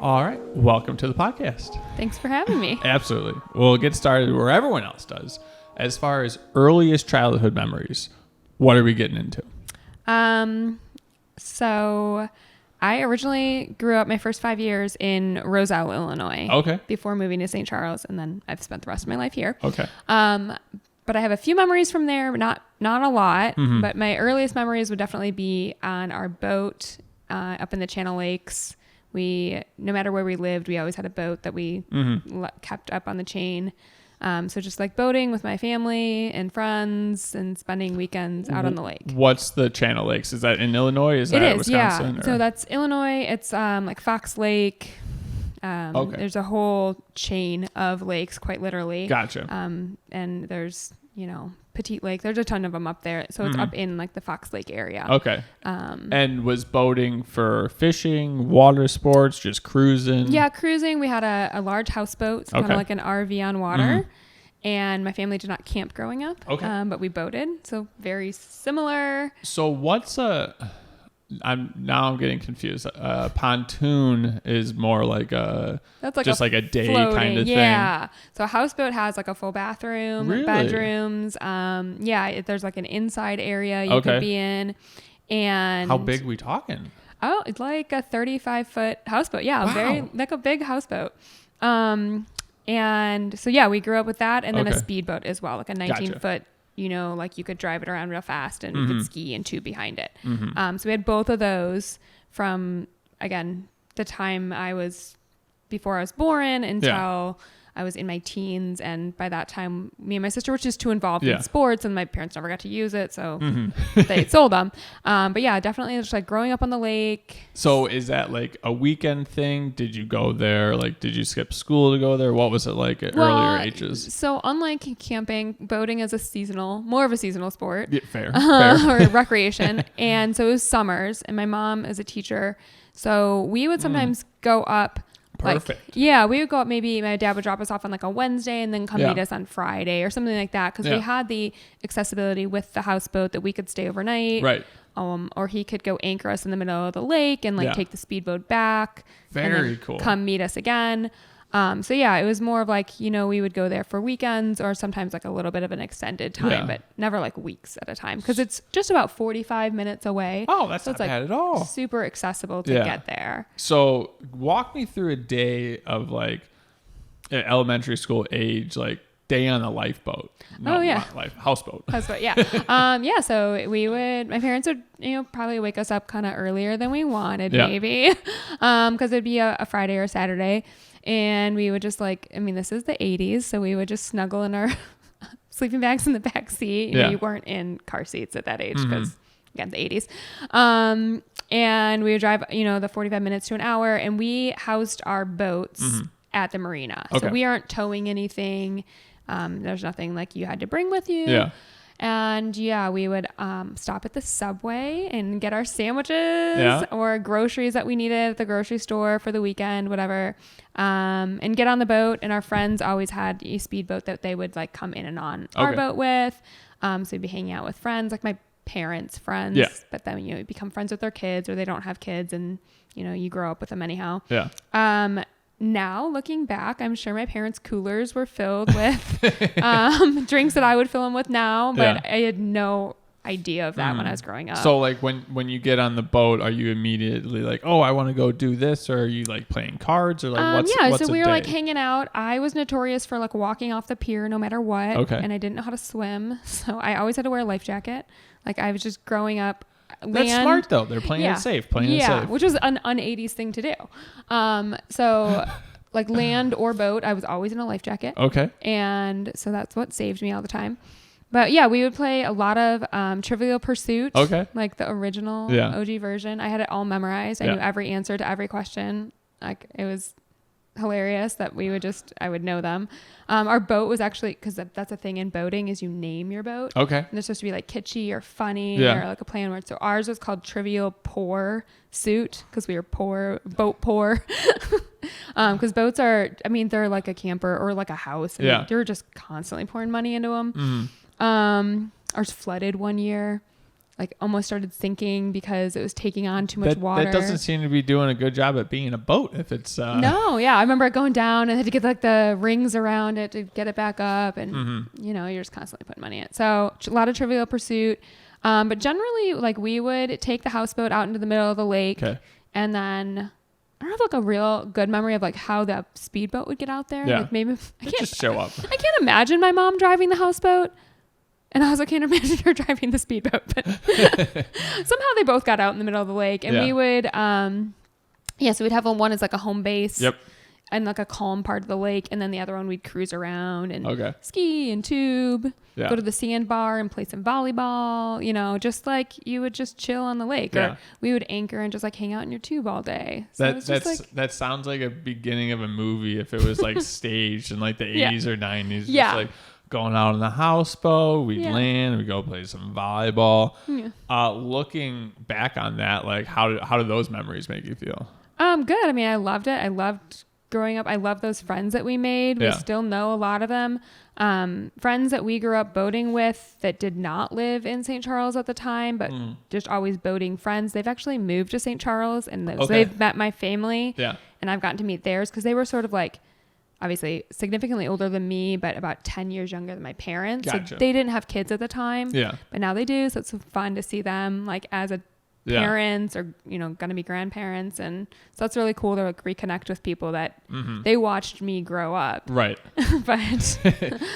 All right. Welcome to the podcast. Thanks for having me. Absolutely. We'll get started where everyone else does. As far as earliest childhood memories, what are we getting into? So I originally grew up my first 5 years in Roselle, Illinois. Okay. Before moving to St. Charles, and then I've spent the rest of my life here. Okay. But I have a few memories from there, but not a lot. Mm-hmm. But my earliest memories would definitely be on our boat up in the Channel Lakes. No matter where we lived, we always had a boat that we kept up on the chain. So just like boating with my family and friends and spending weekends out on the lake. What's the Channel Lakes? Is that in Illinois? Is that Wisconsin? Yeah. Or? So that's Illinois. It's like Fox Lake. Okay. There's a whole chain of lakes, quite literally. Gotcha. And there's, Petite Lake. There's a ton of them up there. So it's up in like the Fox Lake area. Okay. And was boating for fishing, water sports, just cruising? Yeah, cruising. We had a large houseboat, so kind of like an RV on water. And my family did not camp growing up. Okay. But we boated. So very similar. So what's I'm getting confused. Pontoon is more like That's like just like a day floating, kind of thing. Yeah. So a houseboat has like a full bathroom, Really? bedrooms. There's like an inside area you could be in. And how big we talking? Oh, it's like a 35-foot houseboat. Yeah, wow. Very like a big houseboat. And so yeah, we grew up with that, and then a speedboat as well, like a 19-foot. Like you could drive it around real fast and you could ski and tube behind it. So we had both of those from, again, the time before I was born until I was in my teens. And by that time, me and my sister were just too involved in sports, and my parents never got to use it. So they sold them. But yeah, definitely just like growing up on the lake. So is that like a weekend thing? Did you go there? Like, did you skip school to go there? What was it like at earlier ages? So unlike camping, boating is more of a seasonal sport. Yeah, fair. Or recreation. And so it was summers, and my mom is a teacher. So we would sometimes go up. Perfect. We would go up. Maybe my dad would drop us off on like a Wednesday and then come meet us on Friday or something like that. Cause we had the accessibility with the houseboat that we could stay overnight. Right. Or he could go anchor us in the middle of the lake and take the speedboat back. Very cool. Come meet us again. So yeah, it was more of like, we would go there for weekends or sometimes like a little bit of an extended time, but never like weeks at a time. Cause it's just about 45 minutes away. Oh, that's not bad at all. Super accessible to get there. So walk me through a day of like elementary school age, like day on a lifeboat. Houseboat. Houseboat, yeah. So my parents would, probably wake us up kind of earlier than we wanted, maybe. Cause it'd be a Friday or Saturday. And we would just this is the 80s. So we would just snuggle in our sleeping bags in the back seat. You weren't in car seats at that age because, again, the 80s. And we would drive, the 45 minutes to an hour. And we housed our boats at the marina. Okay. So we aren't towing anything. There's nothing like you had to bring with you. Yeah. And we would stop at the Subway and get our sandwiches or groceries that we needed at the grocery store for the weekend, whatever. And get on the boat. And our friends always had a speedboat that they would like come in and on our boat with. So we'd be hanging out with friends, like my parents' friends. Yeah. But then you become friends with their kids, or they don't have kids, and you grow up with them anyhow. Yeah. Now, looking back, I'm sure my parents' coolers were filled with drinks that I would fill them with now, but I had no idea of that when I was growing up. So, like, when you get on the boat, are you immediately like, oh, I want to go do this? Or are you, like, playing cards? Or, like, what's so we were, day? like, hanging out. I was notorious for, like, walking off the pier no matter what. Okay. And I didn't know how to swim, so I always had to wear a life jacket. Like, I was just growing up. That's smart though. They're playing it safe. It safe. Which was an un-80s thing to do. So like land or boat, I was always in a life jacket. Okay. And so that's what saved me all the time. But yeah, we would play a lot of Trivial Pursuit. Okay. Like the original OG version. I had it all memorized. I knew every answer to every question. Like it was hilarious that I would know them. Our boat was actually, because that's a thing in boating, is you name your boat. Okay. And they're supposed to be like kitschy or funny or like a play on words. So ours was called Trivial Pour Suit because we were boat poor. Because boats are, they're like a camper or like a house. And you're just constantly pouring money into them. Mm-hmm. Ours flooded one year. like almost started sinking because it was taking on too much water. That doesn't seem to be doing a good job at being a boat if it's... No, yeah. I remember it going down and I had to get like the rings around it to get it back up. And, you know, you're just constantly putting money in it. So a lot of Trivial Pursuit. But generally, like we would take the houseboat out into the middle of the lake. Okay. And then... I don't have like a real good memory of like how the speedboat would get out there. Yeah. Like maybe I can't just show up. I can't imagine my mom driving the houseboat. And I was like, can't imagine her driving the speedboat. But somehow they both got out in the middle of the lake. And we would, so we'd have one as like a home base. Yep. And like a calm part of the lake. And then the other one we'd cruise around and ski and tube. Yeah. Go to the sandbar and play some volleyball. You know, just like you would just chill on the lake. Yeah. Or we would anchor and just like hang out in your tube all day. So that sounds like a beginning of a movie if it was like staged in like the 80s or 90s. Yeah. Just like going out on the houseboat, we'd land, we'd go play some volleyball. Yeah. Looking back on that, like how do those memories make you feel? Good. I mean, I loved it. I loved growing up. I love those friends that we made. We still know a lot of them. Friends that we grew up boating with that did not live in St. Charles at the time, but just always boating friends. They've actually moved to St. Charles and they've met my family. Yeah. And I've gotten to meet theirs because they were sort of like, obviously significantly older than me, but about 10 years younger than my parents. Gotcha. So they didn't have kids at the time. Yeah. But now they do. So it's fun to see them like as a parents or, you know, going to be grandparents. And so that's really cool to like reconnect with people that they watched me grow up. Right. But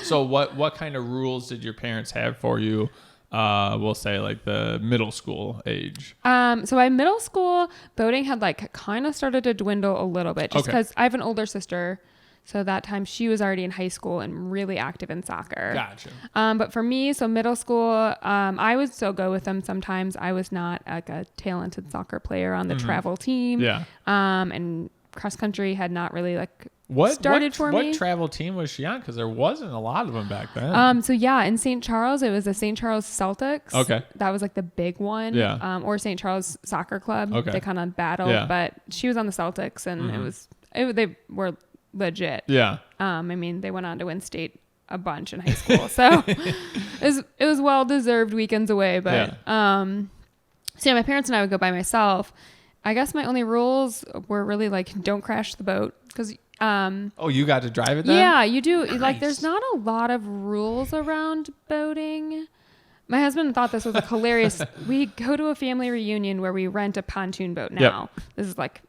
so what kind of rules did your parents have for you? We'll say like the middle school age. So by middle school, boating had like kind of started to dwindle a little bit just because I have an older sister. So that time she was already in high school and really active in soccer. Gotcha. But for me, so middle school, I would still go with them sometimes. I was not like a talented soccer player on the travel team. Yeah. And cross country had not really like started for me. What travel team was she on? Because there wasn't a lot of them back then. So yeah, in St. Charles, it was the St. Charles Celtics. Okay. That was like the big one. Yeah. Or St. Charles Soccer Club. Okay. They kind of battled, but she was on the Celtics and they were legit. Yeah. I mean, they went on to win state a bunch in high school. So it was well-deserved weekends away. But so my parents and I would go by myself. I guess my only rules were really like, don't crash the boat. Because you got to drive it then? Yeah, you do. Nice. Like there's not a lot of rules around boating. My husband thought this was like hilarious. We go to a family reunion where we rent a pontoon boat now. Yep. This is like,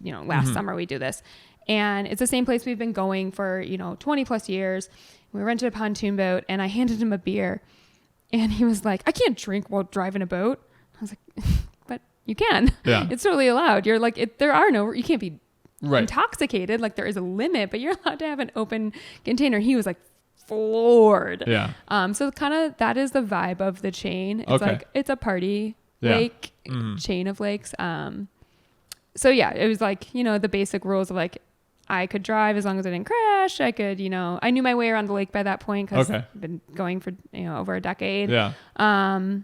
you know, last summer we do this. And it's the same place we've been going for, 20 plus years. We rented a pontoon boat and I handed him a beer and he was like, I can't drink while driving a boat. I was like, but you can. Yeah. It's totally allowed. You're like, you can't be intoxicated. Like there is a limit, but you're allowed to have an open container. He was like floored. Yeah. So kind of that is the vibe of the chain. It's like, it's a party lake chain of lakes. So yeah, it was like, the basic rules of like, I could drive as long as I didn't crash. I could, I knew my way around the lake by that point because I've been going for, over a decade. Yeah. I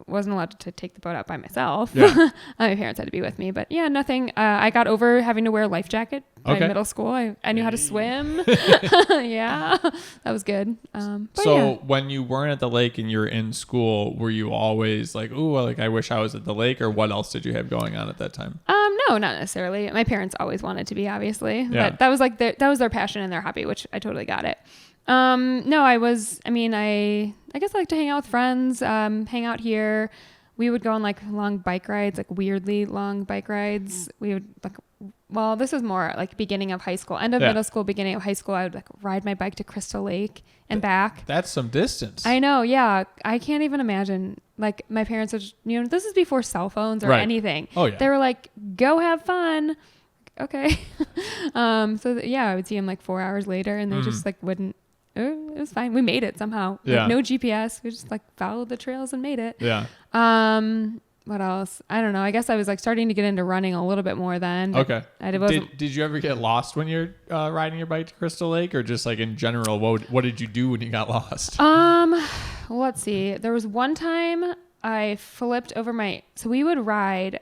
wasn't allowed to take the boat out by myself. Yeah. My parents had to be with me, but yeah, nothing. I got over having to wear a life jacket by middle school. I knew how to swim. Yeah, that was good. When you weren't at the lake and you're in school, were you always like, ooh, like I wish I was at the lake, or what else did you have going on at that time? No, not necessarily. My parents always wanted to be, obviously, but that was like that was their passion and their hobby, which I totally got it. No, I guess I like to hang out with friends, hang out here. We would go on like long bike rides, like weirdly long bike rides. We would this is more like beginning of high school, end of middle school, beginning of high school. I would like ride my bike to Crystal Lake and back. That's some distance. I know. Yeah. I can't even imagine. Like my parents would just, this is before cell phones or anything. Oh yeah. They were like, go have fun. Okay. I would see them like 4 hours later and they just like wouldn't. It was fine. We made it somehow. Yeah. Like, no GPS. We just like followed the trails and made it. Yeah. What else? I don't know. I guess I was like starting to get into running a little bit more then. Okay. Did you ever get lost when you're riding your bike to Crystal Lake, or just like in general? What did you do when you got lost? Let's see. There was one time I flipped over so we would ride.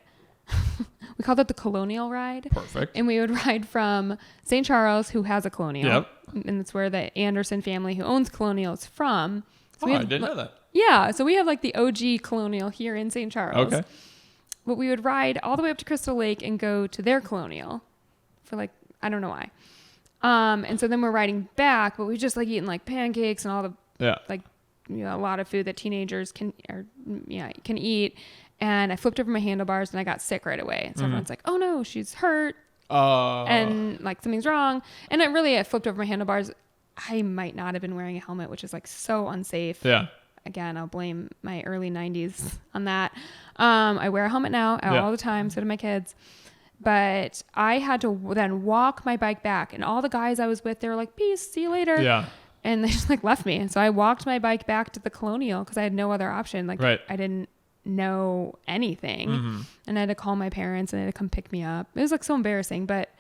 We called it the Colonial Ride. Perfect. And we would ride from St. Charles, who has a Colonial. Yep. And it's where the Anderson family who owns Colonial is from. So I didn't know that. Yeah. So we have like the OG Colonial here in St. Charles. Okay. But we would ride all the way up to Crystal Lake and go to their Colonial for like, I don't know why. And so then we're riding back, but we just like eating like pancakes and all the like, a lot of food that teenagers can eat. And I flipped over my handlebars and I got sick right away. So everyone's like, oh no, she's hurt. And like something's wrong. And I flipped over my handlebars. I might not have been wearing a helmet, which is like so unsafe. Yeah. Again, I'll blame my early 90s on that. I wear a helmet now all the time. So do my kids. But I had to then walk my bike back. And all the guys I was with, they were like, peace, see you later. Yeah. And they just like left me. And so I walked my bike back to the Colonial because I had no other option. Like I didn't know anything. And I had to call my parents and they had to come pick me up. It was like so embarrassing. But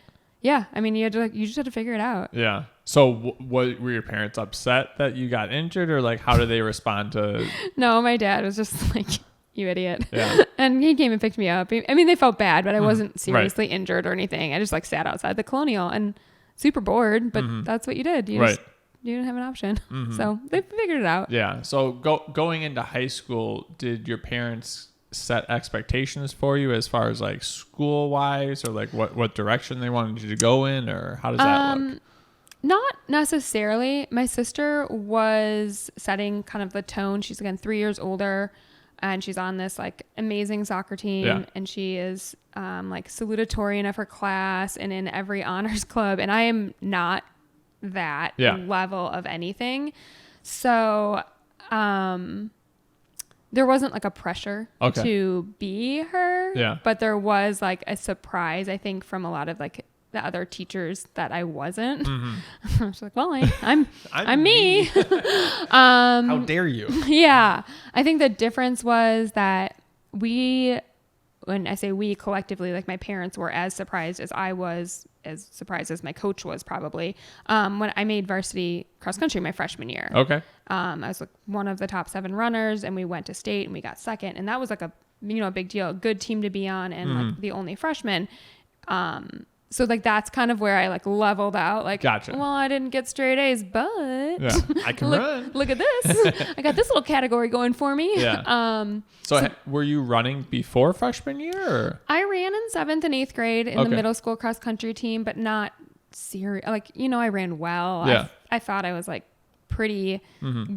yeah, I mean, you just had to figure it out. Yeah. So were your parents upset that you got injured, or like how did they respond to? No, my dad was just like, you idiot. Yeah. And he came and picked me up. I mean, they felt bad, but I wasn't seriously injured or anything. I just like sat outside the Colonial and super bored, but that's what you did. You didn't have an option. So they figured it out. Yeah. So going into high school, did your parents set expectations for you as far as like school wise, or like what direction they wanted you to go in, or how does that look? Not necessarily. My sister was setting kind of the tone. She's again 3 years older and she's on this like amazing soccer team and she is like salutatorian of her class and in every honors club. And I am not that level of anything. So, there wasn't like a pressure to be her, but there was like a surprise, I think, from a lot of like the other teachers that I wasn't. I was like, well, I'm me. How dare you? Yeah. I think the difference was that when I say we collectively, like my parents were as surprised as I was, as surprised as my coach was probably, when I made varsity cross country my freshman year. Okay. I was like one of the top 7 runners and we went to state and we got second. And that was like a big deal, a good team to be on and like the only freshman. So like that's kind of where I like leveled out. Like, gotcha. Well, I didn't get straight A's, but I can run. Look at this. I got this little category going for me. Yeah. So were you running before freshman year? Or? I ran in 7th and 8th grade in the middle school cross country team, but not serious. Like, I ran well. Yeah. I thought I was like pretty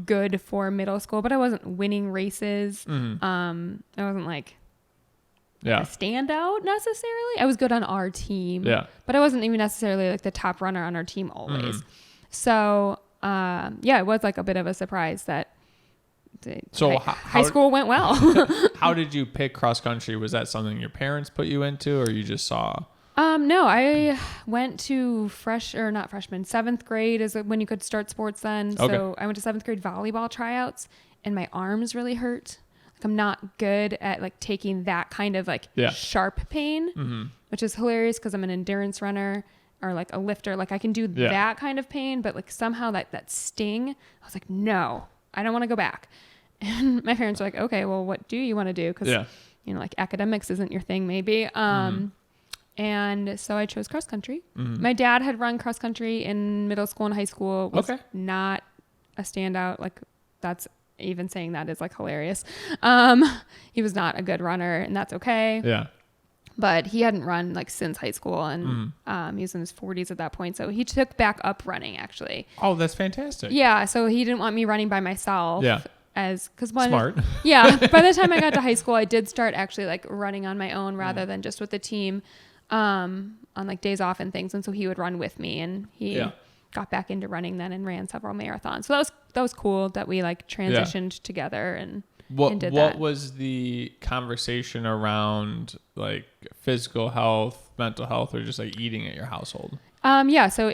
good for middle school, but I wasn't winning races. I wasn't like a standout necessarily. I was good on our team, but I wasn't even necessarily like the top runner on our team always. So, it was like a bit of a surprise that high school went well. How did you pick cross country? Was that something your parents put you into, or you just saw? No, I went to 7th grade is when you could start sports then. Okay. So I went to 7th grade volleyball tryouts and my arms really hurt. I'm not good at like taking that kind of like sharp pain, which is hilarious because I'm an endurance runner or like a lifter. Like I can do that kind of pain, but like somehow that sting, I was like, no, I don't want to go back. And my parents were like, okay, well, what do you want to do? Because, like academics isn't your thing maybe. And so I chose cross country. My dad had run cross country in middle school and high school. Was not a standout. Like that's, even saying that is like hilarious. He was not a good runner and that's okay. Yeah. But he hadn't run like since high school and he was in his 40s at that point. So he took back up running actually. Oh, that's fantastic. Yeah. So he didn't want me running by myself. Yeah. Smart. Yeah. By the time I got to high school, I did start actually like running on my own rather than just with the team on like days off and things. And so he would run with me and he got back into running then and ran several marathons. So that was cool that we like transitioned together and did that. What was the conversation around like physical health, mental health, or just like eating at your household? So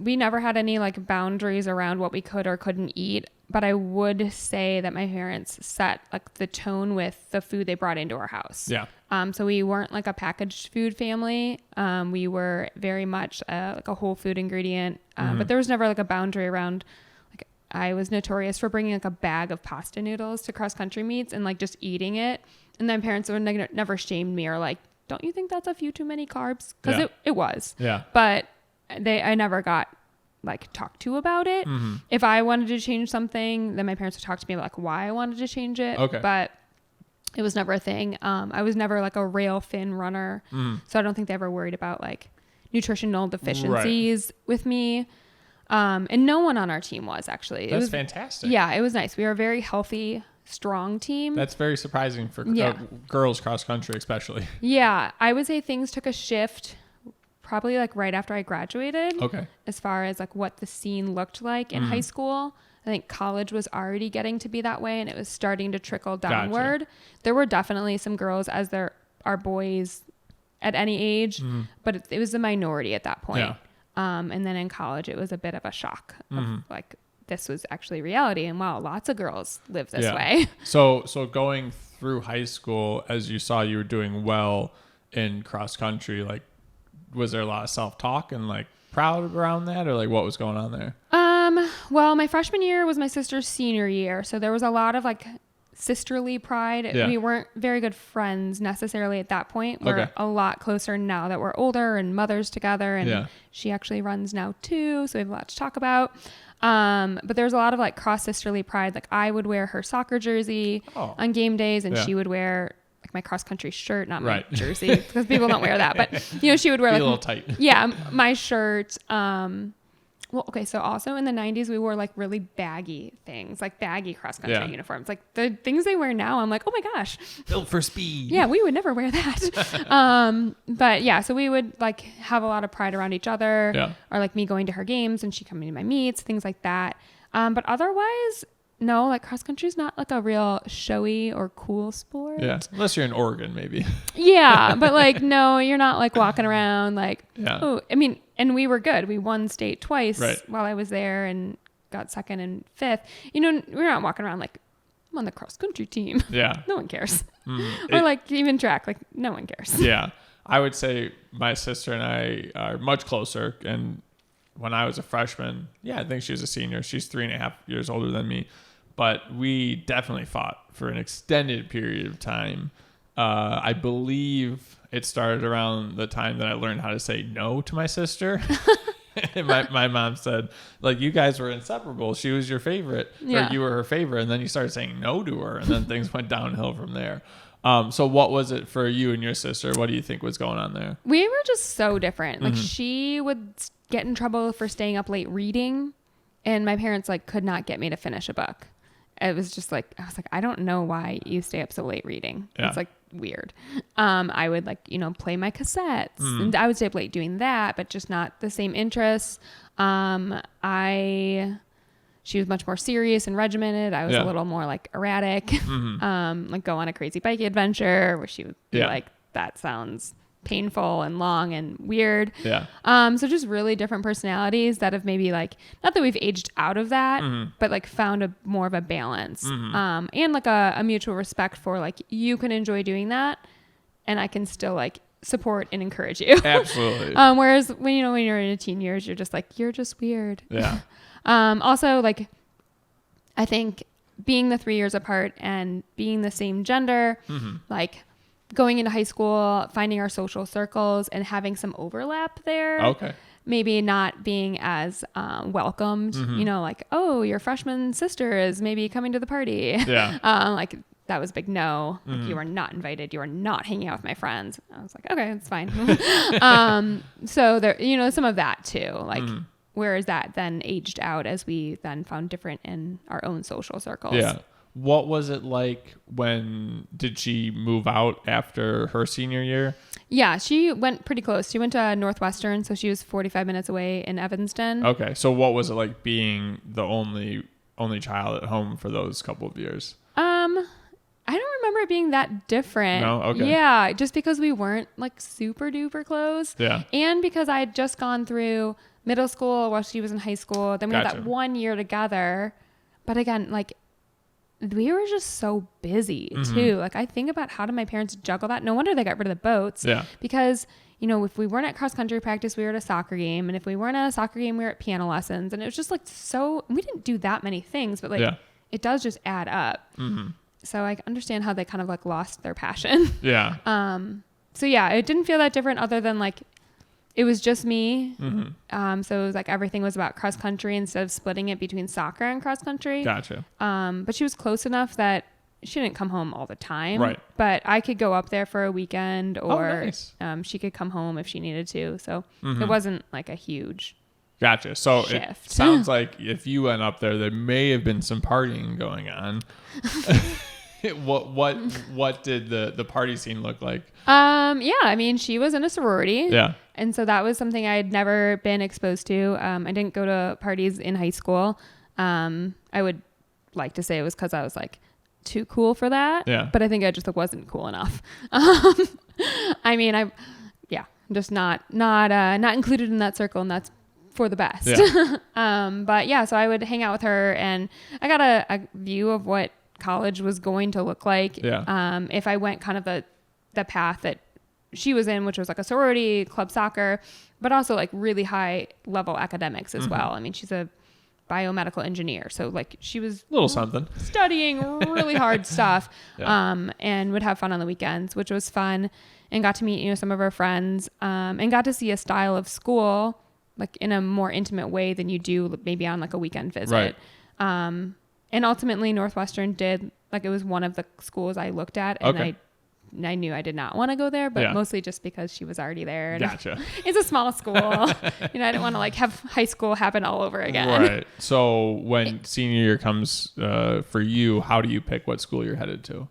we never had any like boundaries around what we could or couldn't eat, but I would say that my parents set like the tone with the food they brought into our house. Yeah. So we weren't like a packaged food family. We were very much like a whole food ingredient, but there was never like a boundary around. Like I was notorious for bringing like a bag of pasta noodles to cross country meets and like just eating it. And then parents would never shamed me or like, don't you think that's a few too many carbs? Because it was. Yeah. But I never got like talked to about it. If I wanted to change something, then my parents would talk to me about like why I wanted to change it. Okay. But it was never a thing. I was never like a rail thin runner. So I don't think they ever worried about like nutritional deficiencies with me. And no one on our team was actually. That's fantastic. Yeah, it was nice. We were a very healthy, strong team. That's very surprising for girls cross country, especially. Yeah, I would say things took a shift probably like right after I graduated. Okay. As far as like what the scene looked like in high school. I think college was already getting to be that way, and it was starting to trickle downward. Gotcha. There were definitely some girls, as there are boys at any age, but it was the minority at that point. Yeah. And then in college, it was a bit of a shock. Of like, this was actually reality, and wow, lots of girls live this way. So going through high school, as you saw you were doing well in cross country, like, was there a lot of self-talk and like proud around that, or like what was going on there? Well, my freshman year was my sister's senior year, so there was a lot of like sisterly pride. Yeah. We weren't very good friends necessarily at that point. We're a lot closer now that we're older and mothers together, and she actually runs now too, so we have a lot to talk about. But there's a lot of like cross sisterly pride. Like I would wear her soccer jersey on game days, and she would wear like my cross country shirt, not my jersey, because people don't wear that. But you know, she would wear like a little tight. Yeah, my shirt. Well, okay, so also in the 90s, we wore like really baggy things, like baggy cross-country uniforms. Like the things they wear now, I'm like, oh my gosh. Built for speed. Yeah, we would never wear that. But yeah, so we would like have a lot of pride around each other, or like me going to her games and she coming to my meets, things like that. But otherwise, no, like cross-country is not like a real showy or cool sport. Yeah, unless you're in Oregon, maybe. Yeah, but like, no, you're not like walking around like, oh, I mean, and we were good. We won state twice while I was there and got second and fifth. You know, we're not walking around like, I'm on the cross country team. Yeah. No one cares. Or like even track, like no one cares. Yeah. I would say my sister and I are much closer. And when I was a freshman, I think she was a senior. She's 3.5 years older than me. But we definitely fought for an extended period of time. I believe it started around the time that I learned how to say no to my sister. And my mom said, like, you guys were inseparable. She was your favorite, or you were her favorite. And then you started saying no to her, and then things went downhill from there. So what was it for you and your sister? What do you think was going on there? We were just so different. Like she would get in trouble for staying up late reading, and my parents like could not get me to finish a book. It was just like, I was like, I don't know why you stay up so late reading. Yeah. It's like weird. I would like, you know, play my cassettes and I would stay up late doing that, but just not the same interests. She was much more serious and regimented. I was a little more like erratic, like go on a crazy bike adventure where she would be like, that sounds painful and long and weird. Yeah. So just really different personalities that have maybe like, not that we've aged out of that, but like found a more of a balance. And like a mutual respect for like, you can enjoy doing that and I can still like support and encourage you. Absolutely. Whereas when you're in your teen years, you're just like, you're just weird. Yeah. Also like, I think being the 3 years apart and being the same gender, like going into high school, finding our social circles and having some overlap there. Okay. Maybe not being as welcomed, you know, like, oh, your freshman sister is maybe coming to the party. Yeah. Like that was a big no. Like, you are not invited. You are not hanging out with my friends. I was like, okay, it's fine. So there, you know, some of that too. Like, whereas that then aged out as we then found different in our own social circles. Yeah. What was it like did she move out after her senior year? Yeah, she went pretty close. She went to Northwestern, so she was 45 minutes away in Evanston. Okay, so what was it like being the only child at home for those couple of years? I don't remember it being that different. No? Okay. Yeah, just because we weren't like super duper close. Yeah. And because I had just gone through middle school while she was in high school. Then we had that 1 year together. But again, like, we were just so busy too. Like I think about how did my parents juggle that? No wonder they got rid of the boats. Yeah. Because, you know, if we weren't at cross country practice, we were at a soccer game. And if we weren't at a soccer game, we were at piano lessons. And it was just like we didn't do that many things, but like it does just add up. So I understand how they kind of like lost their passion. Yeah. So yeah, it didn't feel that different other than like it was just me. Mm-hmm. So it was like everything was about cross country instead of splitting it between soccer and cross country. Gotcha. But she was close enough that she didn't come home all the time. Right. But I could go up there for a weekend, or nice. She could come home if she needed to. So Mm-hmm. it wasn't like a huge Gotcha. So it shift. sounds like if you went up there may have been some partying going on. What did the party scene look like? Yeah, I mean, she was in a sorority. Yeah. And so that was something I had never been exposed to. I didn't go to parties in high school. I would like to say it was because I was like too cool for that. Yeah. But I think I just wasn't cool enough. I mean, I'm just not included in that circle, and that's for the best. Yeah. But yeah, so I would hang out with her, and I got a view of what college was going to look like. Yeah. If I went kind of the path that she was in, which was like a sorority, club soccer, but also like really high level academics as Mm-hmm. well. I mean, she's a biomedical engineer, so like she was A little something. studying really hard stuff. Yeah. And would have fun on the weekends, which was fun, and got to meet some of her friends, and got to see a style of school like in a more intimate way than you do maybe on like a weekend visit. Right. And ultimately Northwestern did, like, it was one of the schools I looked at, and Okay. I knew I did not want to go there, but Yeah. mostly just because she was already there. And Gotcha. it's a small school. I didn't want to like have high school happen all over again. Right. So when senior year comes for you, how do you pick what school you're headed to?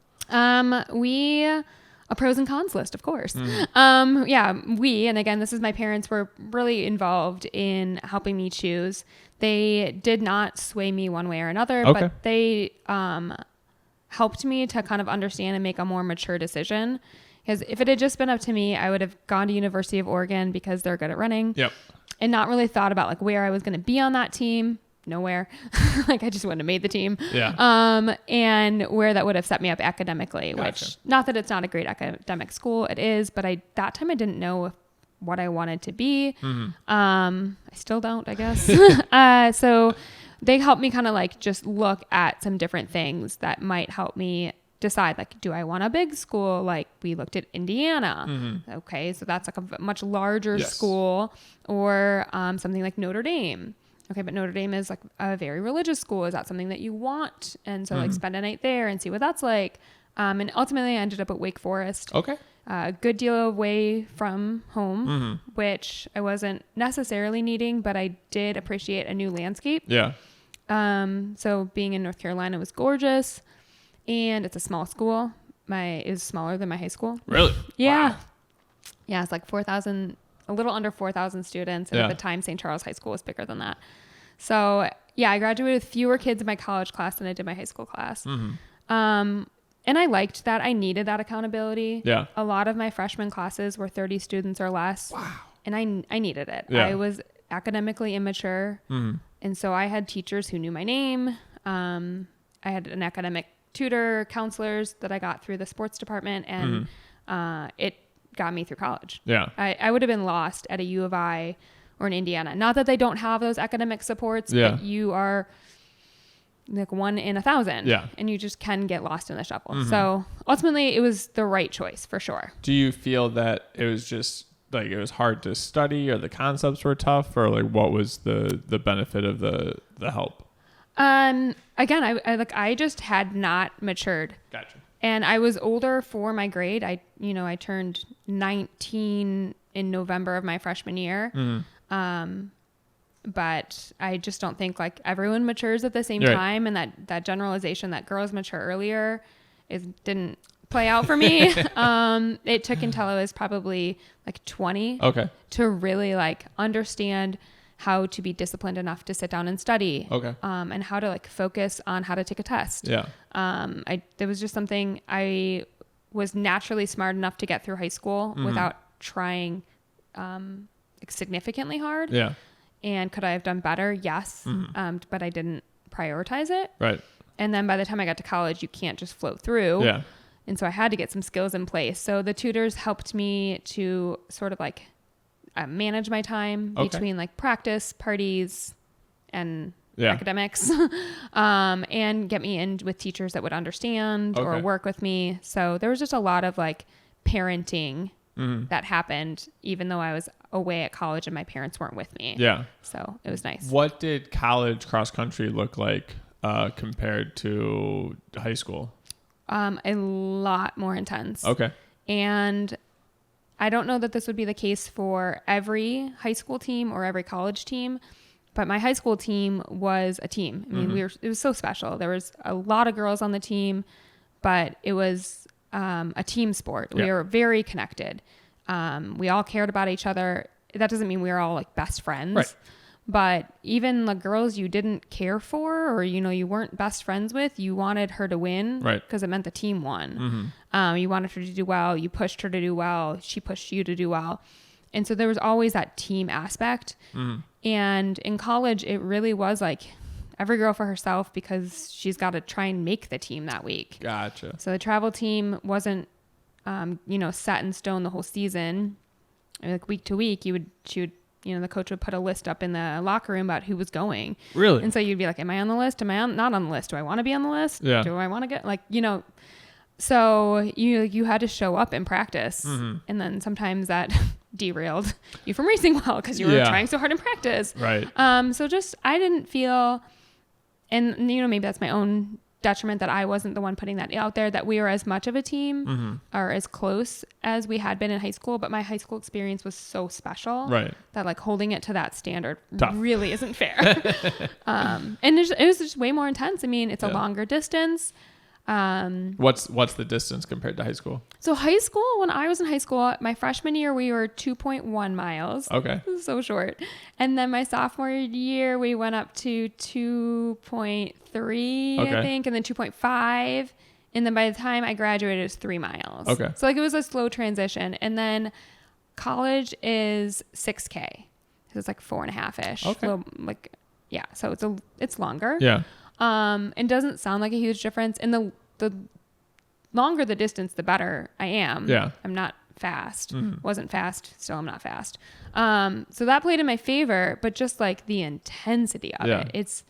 A pros and cons list, of course. Mm-hmm. And again, this is my parents were really involved in helping me choose. They did not sway me one way or another, Okay. but they helped me to kind of understand and make a more mature decision. Because if it had just been up to me, I would have gone to University of Oregon because they're good at running. Yep. And not really thought about like where I was going to be on that team. Nowhere. Like I just wouldn't have made the team. Yeah. And where that would have set me up academically, Gotcha. which not that it's not a great academic school, it is, but that time I didn't know what I wanted to be. Mm-hmm. I still don't, I guess. So they helped me kind of like just look at some different things that might help me decide, like, do I want a big school? Like we looked at Indiana. Mm-hmm. Okay. So that's like a much larger Yes. school, or something like Notre Dame. Okay, but Notre Dame is like a very religious school. Is that something that you want? And so like spend a night there and see what that's like. And ultimately I ended up at Wake Forest. Okay. A good deal away from home, Mm-hmm. which I wasn't necessarily needing, but I did appreciate a new landscape. Yeah. So being in North Carolina was gorgeous, and it's a small school. It was smaller than my high school. Really? Yeah. Wow. Yeah, it's like 4,000, a little under 4,000 students. And Yeah. at the time, St. Charles High School was bigger than that. So yeah, I graduated with fewer kids in my college class than I did my high school class. Mm-hmm. And I liked that. I needed that accountability. Yeah. A lot of my freshman classes were 30 students or less. Wow. And I needed it. Yeah. I was academically immature. Mm-hmm. And so I had teachers who knew my name. I had an academic tutor, counselors that I got through the sports department, and it got me through college. Yeah. I would have been lost at a U of I or in Indiana. Not that they don't have those academic supports, Yeah. but you are like 1 in 1,000. Yeah. And you just can get lost in the shuffle. So ultimately it was the right choice for sure. Do you feel that it was just like it was hard to study, or the concepts were tough, or like what was the benefit of the help? Again, I just had not matured. Gotcha. And I was older for my grade. I turned 19 in November of my freshman year. Mm-hmm. But I just don't think like everyone matures at the same Right. time. And that generalization that girls mature earlier didn't play out for me. It took until I was probably like 20 Okay. to really like understand how to be disciplined enough to sit down and study. Okay. And how to like focus on how to take a test. Yeah. There was just something I was naturally smart enough to get through high school without trying like significantly hard. Yeah. And could I have done better? Yes. But I didn't prioritize it. Right. And then by the time I got to college, you can't just float through. Yeah. And so I had to get some skills in place. So the tutors helped me to sort of like manage my time between like practice, parties, and academics, and get me in with teachers that would understand or work with me. So there was just a lot of like parenting that happened, even though I was away at college and my parents weren't with me. Yeah. So it was nice. What did college cross country look like compared to high school? A lot more intense. Okay. And I don't know that this would be the case for every high school team or every college team, but my high school team was a team. I mean, it was so special. There was a lot of girls on the team, but it was a team sport. We were very connected. We all cared about each other. That doesn't mean we were all like best friends, right. But even the girls you didn't care for, or, you know, you weren't best friends with, you wanted her to win, right? Because it meant the team won. You wanted her to do well. You pushed her to do well. She pushed you to do well. And so there was always that team aspect. And in college, it really was like every girl for herself, because she's got to try and make the team that week. Gotcha. So the travel team wasn't, set in stone the whole season. Like week to week, the coach would put a list up in the locker room about who was going. Really? And so you'd be like, am I on the list? Am I not on the list? Do I want to be on the list? Yeah. Do I want to get so you had to show up and practice. And then sometimes that derailed you from racing well because you were trying so hard in practice. Right. So just, I didn't feel, and maybe that's my own detriment that I wasn't the one putting that out there, that we were as much of a team or as close as we had been in high school. But my high school experience was so special, right, that like holding it to that standard Tough. really isn't fair. And it was just way more intense. I mean, it's a longer distance. What's the distance compared to high school? So high school, when I was in high school, my freshman year, we were 2.1 miles. Okay. So short. And then my sophomore year, we went up to 2.3, I think, and then 2.5. And then by the time I graduated, it was 3 miles. Okay. So like it was a slow transition. And then college is 6K. So it's like 4.5-ish. Okay. So it's longer. Yeah. It doesn't sound like a huge difference. And the longer the distance, the better I am. Yeah. I'm not fast. Wasn't fast. Still I'm not fast. So that played in my favor, but just like the intensity of it, it's,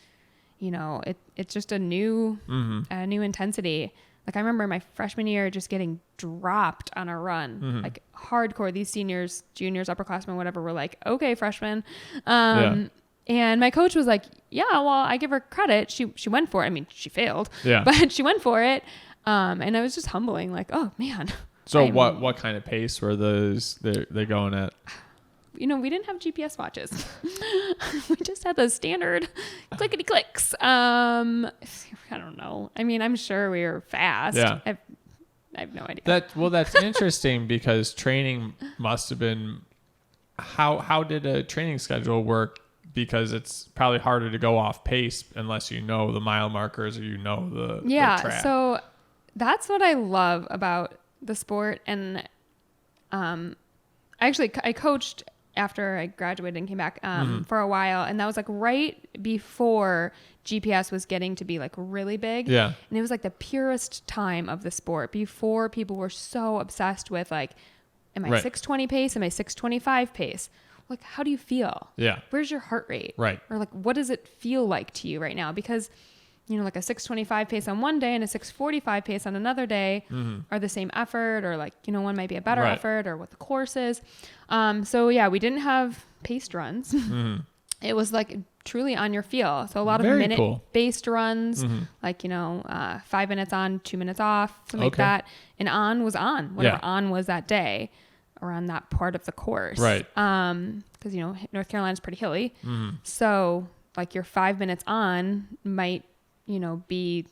it's just a new intensity. Like I remember my freshman year just getting dropped on a run, like hardcore. These seniors, juniors, upperclassmen, whatever, were like, okay, freshmen. And my coach was like, yeah, well, I give her credit. She went for it. I mean, she failed, but she went for it. And I was just humbling, like, oh man. So what kind of pace were they're going at? We didn't have GPS watches. We just had the standard clickety clicks. I don't know. I mean, I'm sure we were fast. Yeah. I have no idea. That's interesting because training must have been, how did a training schedule work? Because it's probably harder to go off pace unless you know the mile markers or the track. So that's what I love about the sport. And I coached after I graduated and came back for a while, and that was like right before GPS was getting to be like really big. Yeah. And it was like the purest time of the sport, before people were so obsessed with like, am I 6:20 pace? Am I 6:25 pace? Like, how do you feel? Yeah. Where's your heart rate? Right. Or like, what does it feel like to you right now? Because, like a 6:25 pace on one day and a 6:45 pace on another day are the same effort, or like, one might be a better effort, or what the course is. We didn't have paced runs. It was like truly on your feel. So a lot of minute-based runs, like, 5 minutes on, 2 minutes off, something like that. And on was on, whatever on was that day, or on that part of the course. Right. Because, North Carolina's pretty hilly. So like your 5 minutes on might, be,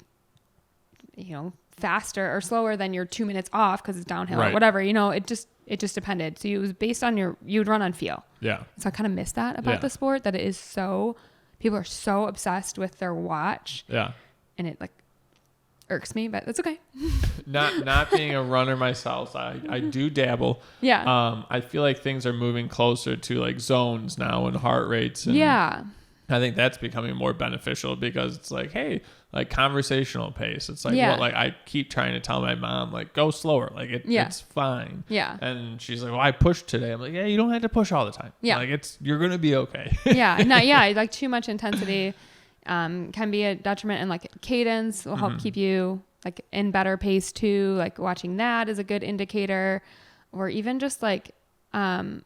faster or slower than your 2 minutes off because it's downhill or whatever, it just depended. So it was based on you would run on feel. Yeah. So I kind of miss that about the sport, that it is people are so obsessed with their watch. Yeah. And it like irks me, but that's okay. Not being a runner myself, I do dabble. Yeah. I feel like things are moving closer to like zones now and heart rates. And I think that's becoming more beneficial because it's like, hey, like conversational pace. It's like what I keep trying to tell my mom, like, go slower. Like it's fine. Yeah. And she's like, well, I pushed today. I'm like, yeah, you don't have to push all the time. Yeah. Like you're gonna be okay. Like too much intensity can be a detriment, and like cadence will help keep you like in better pace too. Like watching that is a good indicator. or even just like,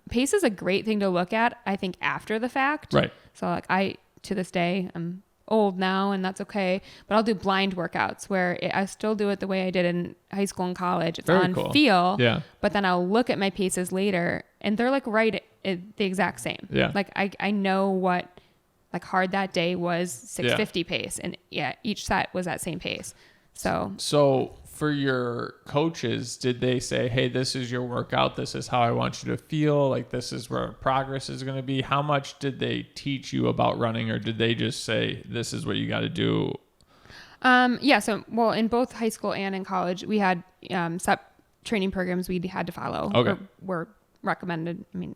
pace is a great thing to look at, I think, after the fact. Right. So like to this day, I'm old now and that's okay, but I'll do blind workouts where I still do it the way I did in high school and college. It's Very on cool. feel, Yeah. but then I'll look at my paces later and they're like the exact same. Yeah. Like I know what like hard that day was 650 pace, and each set was that same pace. So for your coaches, did they say, hey, this is your workout, this is how I want you to feel, like this is where progress is going to be? How much did they teach you about running, or did they just say, this is what you got to do? So in both high school and in college, we had set training programs we had to follow. Okay. Or were recommended. I mean,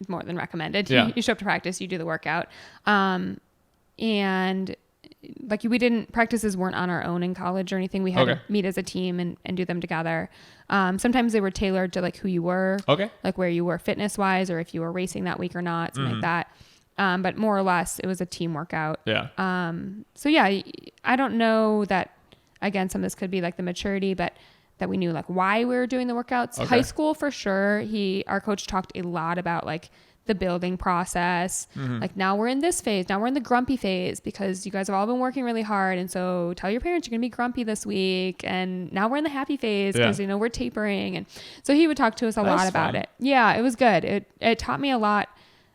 more than recommended. Yeah. You show up to practice, you do the workout. And like practices weren't on our own in college or anything. We had to meet as a team and do them together. Sometimes they were tailored to like who you were, like where you were fitness wise, or if you were racing that week or not, something like that. But more or less it was a team workout. Yeah. I don't know that, again, some of this could be like the maturity, but that we knew like why we were doing the workouts. High school for sure. Our coach talked a lot about like the building process. Like now we're in this phase. Now we're in the grumpy phase because you guys have all been working really hard. And so tell your parents you're going to be grumpy this week. And now we're in the happy phase because, we're tapering. And so he would talk to us a lot about it. Yeah, it was good. It taught me a lot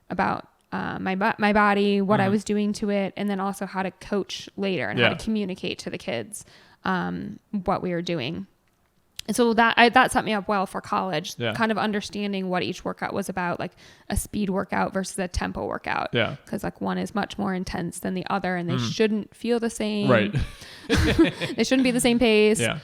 about my body, what I was doing to it, and then also how to coach later and how to communicate to the kids what we were doing. And so that set me up well for college, kind of understanding what each workout was about, like a speed workout versus a tempo workout. Yeah. Because like one is much more intense than the other, and they shouldn't feel the same. Right. They shouldn't be the same pace. Yeah.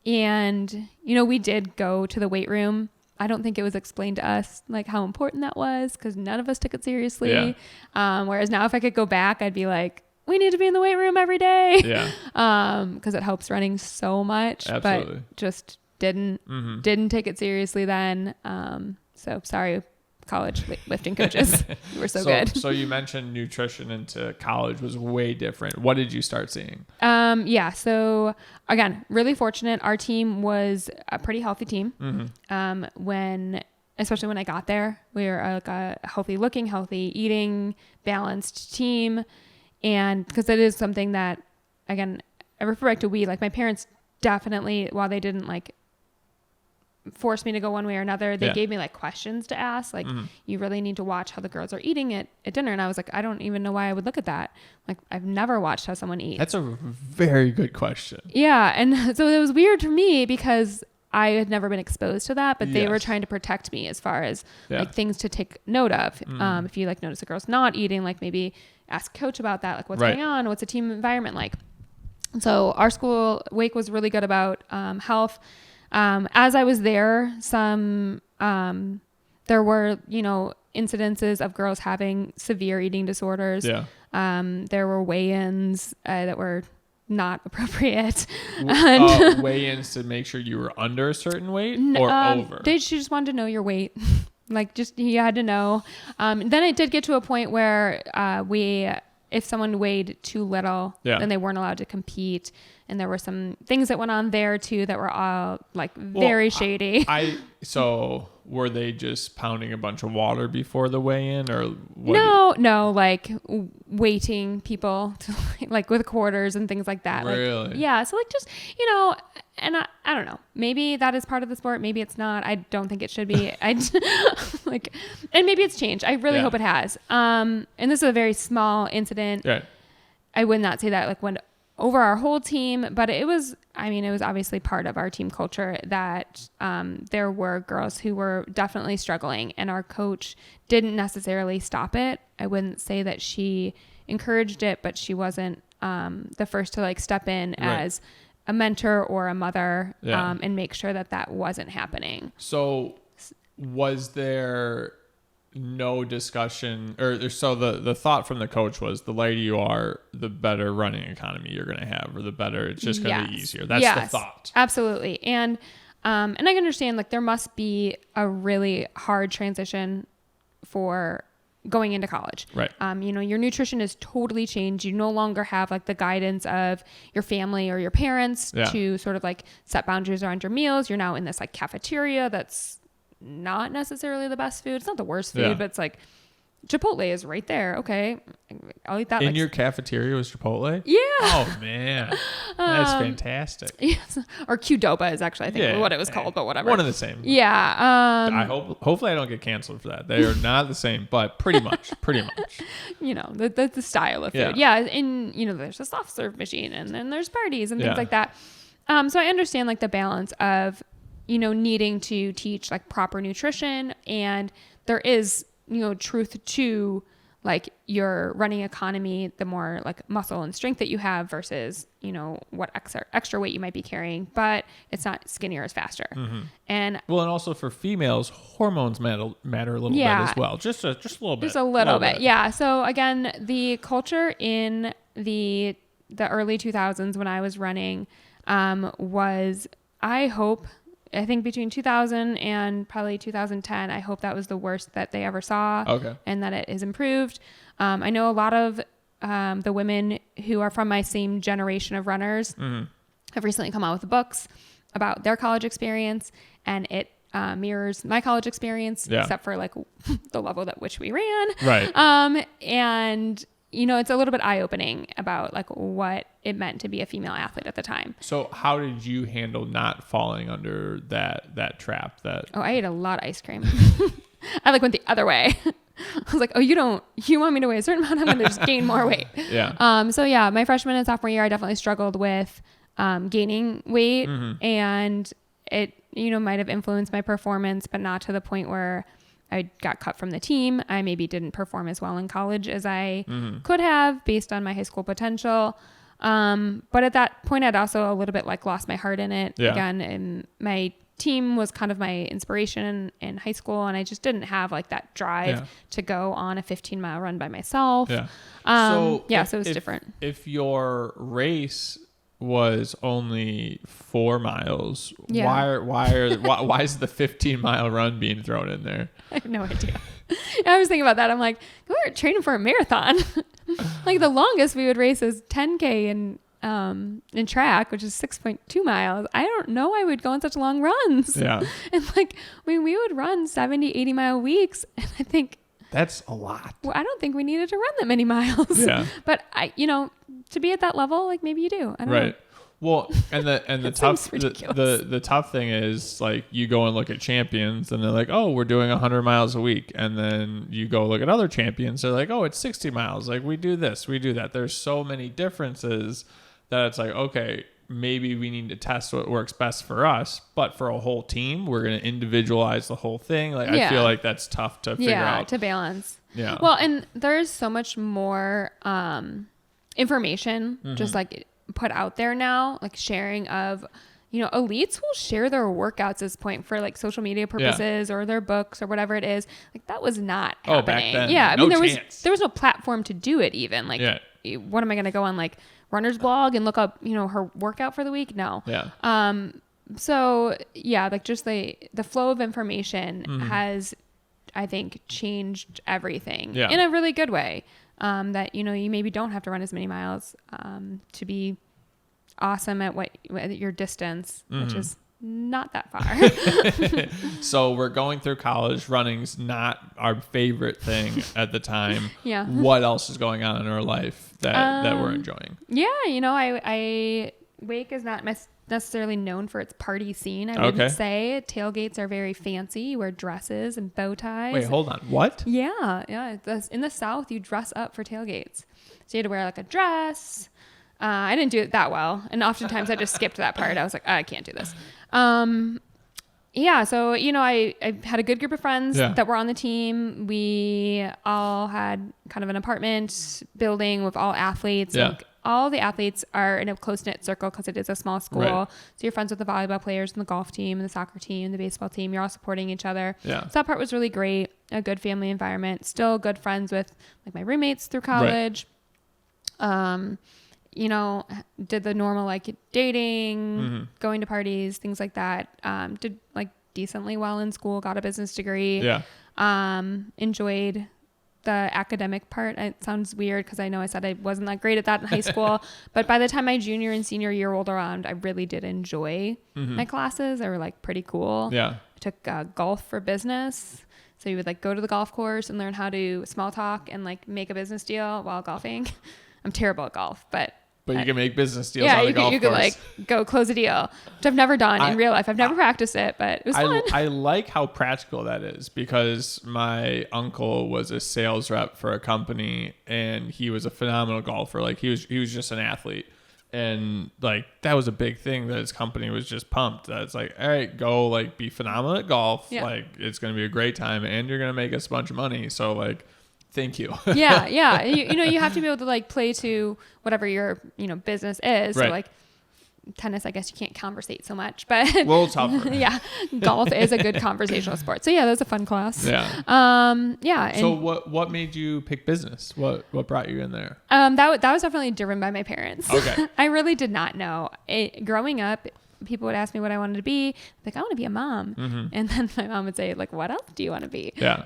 And, we did go to the weight room. I don't think it was explained to us like how important that was because none of us took it seriously. Yeah. Whereas now if I could go back, I'd be like, we need to be in the weight room every day. Yeah. Because it helps running so much. Absolutely. But just didn't take it seriously then. So sorry, college lifting coaches. You were so good. So you mentioned nutrition into college was way different. What did you start seeing? So again, really fortunate. Our team was a pretty healthy team. Especially when I got there, we were like a healthy looking, healthy eating, balanced team. And because it is something that, again, I refer back to like my parents definitely, while they didn't like force me to go one way or another, they gave me like questions to ask. Like, you really need to watch how the girls are eating at dinner. And I was like, I don't even know why I would look at that. Like, I've never watched how someone eats. That's a very good question. Yeah. And so it was weird for me because I had never been exposed to that, but they were trying to protect me as far as like things to take note of. If you like notice a girl's not eating, like maybe ask coach about that. Like what's going on? What's a team environment like? So our school, Wake, was really good about health. As I was there, there were, incidences of girls having severe eating disorders. Yeah. There were weigh-ins that were not appropriate. Weigh-ins to make sure you were under a certain weight or over? She just wanted to know your weight. Like you had to know. Then it did get to a point where if someone weighed too little, then they weren't allowed to compete. And there were some things that went on there too that were all like very shady. So were they just pounding a bunch of water before the weigh-in or what? No, like weighting people to, like with quarters and things like that. Really? Like, yeah. So like just, and I don't know, maybe that is part of the sport. Maybe it's not. I don't think it should be. And maybe it's changed. I really hope it has. And this is a very small incident. Right. I would not say that like went over our whole team, but it was obviously part of our team culture that there were girls who were definitely struggling, and our coach didn't necessarily stop it. I wouldn't say that she encouraged it, but she wasn't the first to like step in as a mentor or a mother and make sure that wasn't happening. So was there no discussion, or so the thought from the coach was the lighter you are, the better running economy you're going to have, or the better it's just going to be easier. That's the thought. Absolutely. And I can understand like there must be a really hard transition for going into college. Right. Your nutrition is totally changed. You no longer have like the guidance of your family or your parents to sort of like set boundaries around your meals. You're now in this like cafeteria that's not necessarily the best food. It's not the worst food, but it's like Chipotle is right there. Okay, I'll eat that. In your cafeteria was Chipotle? Yeah. Oh man, that's fantastic. Yes. Or Qdoba is actually I think what it was called, but whatever. One of the same. Yeah. Hopefully I don't get canceled for that. They are not the same, but pretty much. The style of food. Yeah. And there's a soft serve machine, and then there's parties and things like that. So I understand like the balance of needing to teach like proper nutrition, and there is truth to like your running economy, the more like muscle and strength that you have versus, what extra weight you might be carrying, but it's not skinnier as faster. Mm-hmm. And also for females, hormones matter a little bit as well. Just a little bit. Just a little bit. Yeah. So again, the culture in the early 2000s when I was running, was, I think between 2000 and probably 2010, I hope that was the worst that they ever saw. Okay. And that it has improved. I know a lot of the women who are from my same generation of runners have recently come out with books about their college experience, and it mirrors my college experience, except for like the level at which we ran. Right. And it's a little bit eye-opening about like what it meant to be a female athlete at the time. So how did you handle not falling under that trap? I ate a lot of ice cream. I like went the other way. I was like, you want me to weigh a certain amount? I'm going to just gain more weight. Yeah. So yeah, my freshman and sophomore year, I definitely struggled with gaining weight, and it, might have influenced my performance, but not to the point where I got cut from the team. I maybe didn't perform as well in college as I could have based on my high school potential. But at that point, I'd also a little bit like lost my heart in it again. And my team was kind of my inspiration in high school. And I just didn't have like that drive to go on a 15-mile run by myself. Yeah. So it was different. If your race was only 4 miles, why is the 15-mile run being thrown in there? I have no idea. I was thinking about that. I'm like, we're training for a marathon. Like the longest we would race is 10K in track, which is 6.2 miles. I don't know I would go on such long runs. Yeah. And like, we would run 70, 80-mile weeks. And I think that's a lot. Well, I don't think we needed to run that many miles. Yeah. But to be at that level, like maybe you do. I don't know. Well, and the tough thing is like you go and look at champions and they're like, oh, we're doing 100 miles a week. And then you go look at other champions. They're like, oh, it's 60 miles. Like we do this, we do that. There's so many differences that it's like, okay, maybe we need to test what works best for us, but for a whole team, we're going to individualize the whole thing. Like, I feel like that's tough to figure out. To balance. Yeah. Well, and there's so much more, information just like put out there now, like sharing of, elites will share their workouts at this point for like social media purposes or their books or whatever it is. Like that was not happening. Back then. Yeah. I mean, there was no platform to do it even. Like, what am I going to go on like Runner's Blog and look up, her workout for the week? No. Yeah. So yeah, like just the flow of information has, I think, changed everything in a really good way. That, you maybe don't have to run as many miles, to be awesome at your distance, which is not that far. So we're going through college. Running's not our favorite thing at the time. Yeah. What else is going on in our life that we're enjoying? Yeah. I Wake is not necessarily known for its party scene. I wouldn't say. Tailgates are very fancy. You wear dresses and bow ties. Wait, hold on. What? Yeah. In the South, you dress up for tailgates. So you had to wear like a dress. I didn't do it that well. And oftentimes I just skipped that part. I was like, I can't do this. Yeah. So, I had a good group of friends that were on the team. We all had kind of an apartment building with all athletes. Yeah. Like, all the athletes are in a close-knit circle because it is a small school. Right. So you're friends with the volleyball players and the golf team and the soccer team and the baseball team. You're all supporting each other. Yeah. So that part was really great. A good family environment. Still good friends with like my roommates through college. Right. Did the normal like dating, going to parties, things like that. Did like decently well in school, got a business degree. Yeah. Enjoyed the academic part. It sounds weird because I know I said I wasn't that great at that in high school, but by the time my junior and senior year rolled around, I really did enjoy my classes. They were like pretty cool. Yeah. I took golf for business. So you would like go to the golf course and learn how to small talk and like make a business deal while golfing. I'm terrible at golf, but you can make business deals on the golf course. Yeah, you could like go close a deal, which I've never done in real life. I've never practiced it, but it was fun. I like how practical that is because my uncle was a sales rep for a company and he was a phenomenal golfer. Like he was just an athlete. And like that was a big thing that his company was just pumped. That it's like, all right, go like be phenomenal at golf. Yeah. Like it's going to be a great time and you're going to make us a bunch of money. So like, thank you. Yeah. You have to be able to like play to whatever your, business is. Right. So like tennis, I guess you can't conversate so much, but a little tougher. Yeah. Golf is a good conversational sport. So yeah, that was a fun class. Yeah. Yeah. So what made you pick business? What brought you in there? That was definitely driven by my parents. Okay. I really did not know growing up. People would ask me what I wanted to be. Like, I want to be a mom. Mm-hmm. And then my mom would say like, what else do you want to be? Yeah.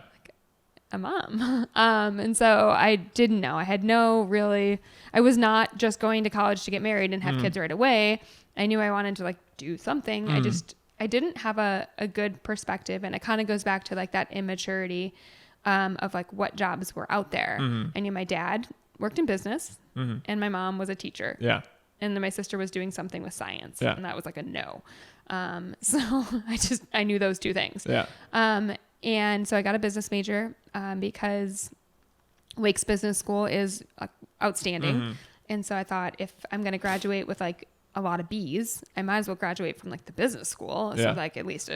A mom. And so I didn't know. I was not just going to college to get married and have kids right away. I knew I wanted to like do something. I didn't have a good perspective. And it kind of goes back to like that immaturity of like what jobs were out there. I knew my dad worked in business and my mom was a teacher. Yeah. And then my sister was doing something with science. Yeah. And that was like a no. So I knew those two things. Yeah. And so I got a business major because Wake's business school is outstanding. And so I thought if I'm going to graduate with like a lot of B's, I might as well graduate from like the business school. So like at least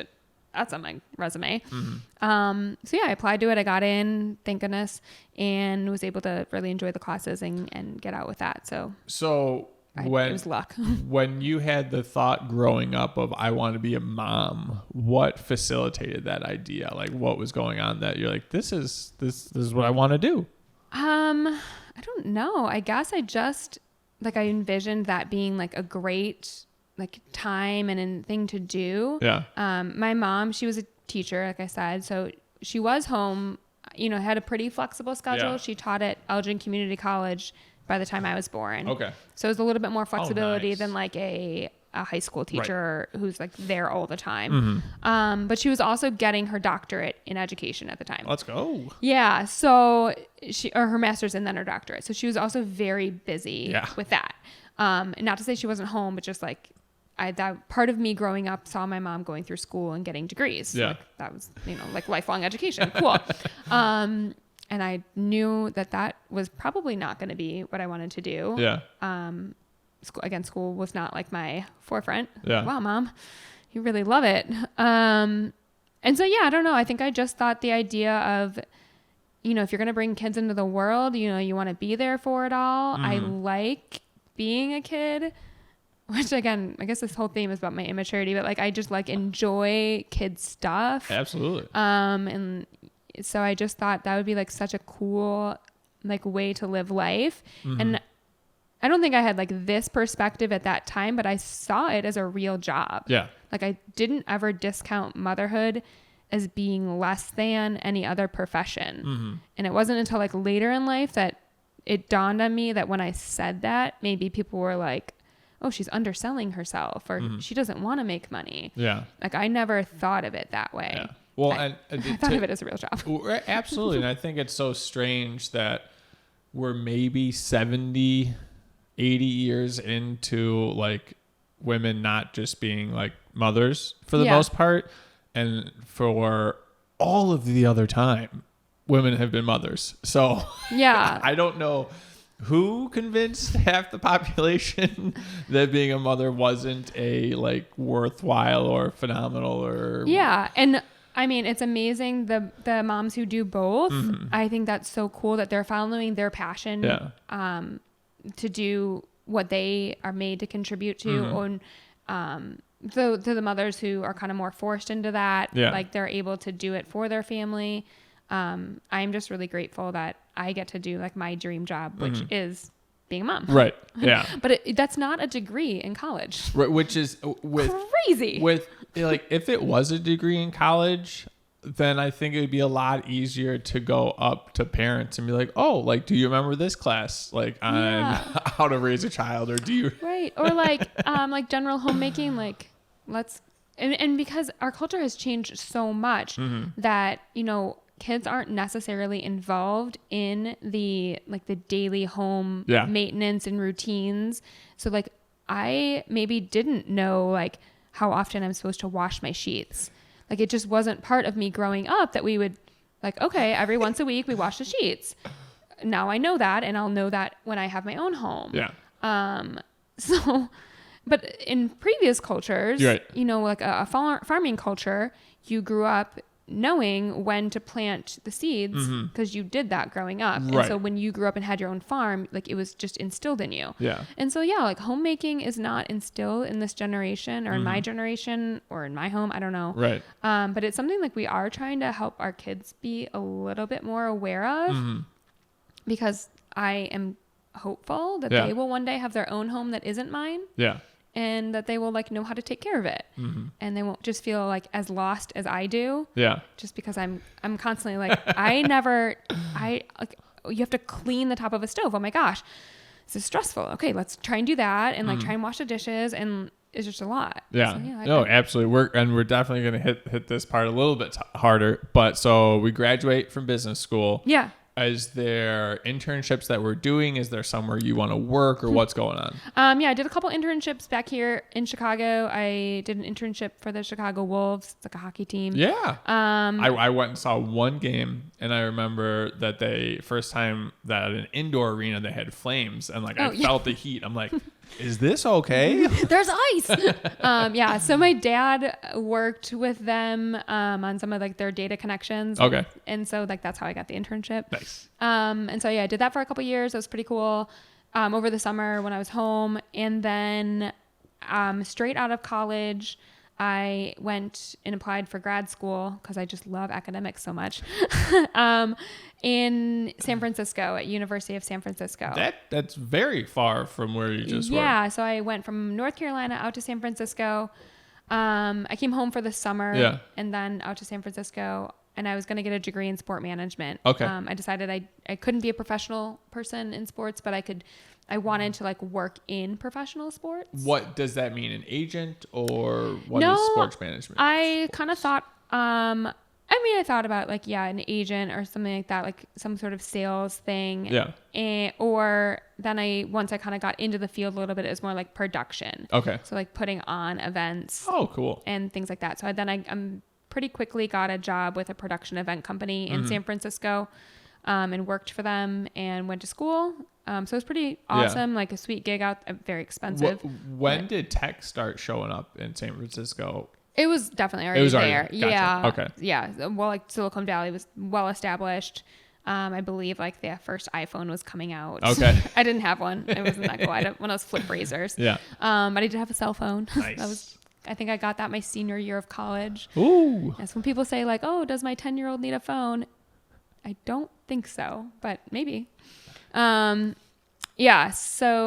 that's on my resume. So yeah, I applied to it. I got in, thank goodness, and was able to really enjoy the classes and get out with that. So it was luck. When you had the thought growing up of I want to be a mom, what facilitated that idea? Like what was going on that you're like, this is what I want to do? I don't know. I guess I just like I envisioned that being like a great like time and a thing to do. Yeah. My mom, she was a teacher, like I said, so she was home, had a pretty flexible schedule. Yeah. She taught at Elgin Community College by the time I was born. Okay. So it was a little bit more flexibility nice. than like a high school teacher who's like there all the time. But she was also getting her doctorate in education at the time. Let's go. Yeah. So her master's and then her doctorate. So she was also very busy with that. And not to say she wasn't home, but just like that part of me growing up saw my mom going through school and getting degrees. Yeah. Like, that was, like lifelong education. Cool. And I knew that was probably not going to be what I wanted to do. Yeah. School was not like my forefront. Yeah. Wow, Mom, you really love it. And so, yeah, I don't know. I think I just thought the idea of, if you're going to bring kids into the world, you want to be there for it all. I like being a kid, which again, I guess this whole theme is about my immaturity, but like, I just like enjoy kid stuff. Absolutely. And so I just thought that would be like such a cool like way to live life. And I don't think I had like this perspective at that time, but I saw it as a real job. Yeah. Like I didn't ever discount motherhood as being less than any other profession. And it wasn't until like later in life that it dawned on me that when I said that, maybe people were like, oh, she's underselling herself or she doesn't want to make money. Yeah. Like I never thought of it that way. Yeah. Well, I thought of it as a real job. Absolutely. And I think it's so strange that we're maybe 70, 80 years into like women not just being like mothers for the most part. And for all of the other time, women have been mothers. So yeah, I don't know who convinced half the population that being a mother wasn't a like worthwhile or phenomenal or and I mean, it's amazing the moms who do both. I think that's so cool that they're following their passion to do what they are made to contribute to. And to the mothers who are kind of more forced into that, like they're able to do it for their family. I'm just really grateful that I get to do like my dream job, which is being a mom. Right. Yeah. But that's not a degree in college. Right, which is crazy. With like, if it was a degree in college, then I think it would be a lot easier to go up to parents and be like, oh, like, do you remember this class? Like on how to raise a child, or do you? Right. Or like general homemaking, like and because our culture has changed so much that, kids aren't necessarily involved in the daily home maintenance and routines. So like I maybe didn't know like how often I'm supposed to wash my sheets. Like it just wasn't part of me growing up that we would like, okay, every once a week we wash the sheets. Now I know that, and I'll know that when I have my own home. Yeah. So, but in previous cultures, like a farming culture, you grew up knowing when to plant the seeds because you did that growing up. Right. And so when you grew up and had your own farm, like it was just instilled in you. Yeah. And so, like homemaking is not instilled in this generation or in my generation or in my home. I don't know. Right. But it's something like we are trying to help our kids be a little bit more aware of because I am hopeful that they will one day have their own home that isn't mine. Yeah. And that they will like know how to take care of it, and they won't just feel like as lost as I do. Yeah. Just because I'm constantly like you have to clean the top of a stove. Oh my gosh, this is stressful. Okay, let's try and do that, and like try and wash the dishes, and it's just a lot. Yeah. So, absolutely. We're definitely gonna hit this part a little bit harder. But so we graduate from business school. Yeah. Is there internships that we're doing? Is there somewhere you want to work, or what's going on? I did a couple internships back here in Chicago. I did an internship for the Chicago Wolves. It's like a hockey team. Yeah. I went and saw one game, and I remember that first time that at an indoor arena they had flames, and like I felt the heat. I'm like, is this okay? There's ice. So my dad worked with them on some of like their data connections. Okay. And so like that's how I got the internship. Nice. And so I did that for a couple years. It was pretty cool. Over the summer when I was home, and then straight out of college, I went and applied for grad school because I just love academics so much. In San Francisco at University of San Francisco. That's very far from where you just were. Yeah, so I went from North Carolina out to San Francisco. I came home for the summer and then out to San Francisco, and I was going to get a degree in sport management. Okay. I decided I couldn't be a professional person in sports, but I wanted to like work in professional sports. What does that mean? An agent, or what is sports management? I kind of thought, I thought about like, an agent or something like that, like some sort of sales thing. Yeah. Or then once I kind of got into the field a little bit, it was more like production. Okay. So like putting on events. Oh, cool. And things like that. So I'm pretty quickly got a job with a production event company in San Francisco, and worked for them and went to school. So it was pretty awesome, like a sweet gig out, very expensive. When did tech start showing up in San Francisco? It was definitely already there. Gotcha. Yeah. Okay. Yeah. Well, like Silicon Valley was well established. I believe like the first iPhone was coming out. Okay. I didn't have one. It wasn't that cool. I had one of those flip razors. Yeah. But I did have a cell phone. Nice. I think I got that my senior year of college. Ooh. Yes. When people say like, oh, does my 10-year-old need a phone? I don't think so, but maybe. So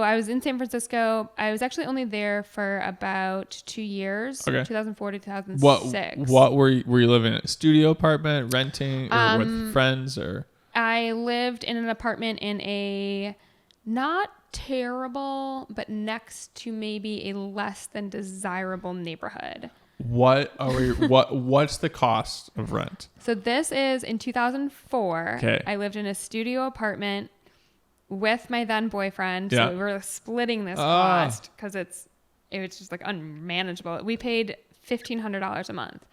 I was in San Francisco. I was actually only there for about 2 years, 2004 to 2006. What were you living in? A studio apartment, renting, or with friends, or? I lived in an apartment in a not terrible, but next to maybe a less than desirable neighborhood. What's the cost of rent? So this is in 2004. Okay. I lived in a studio apartment with my then boyfriend. Yeah. So we were splitting this cost because it was just like unmanageable. We paid $1,500 a month,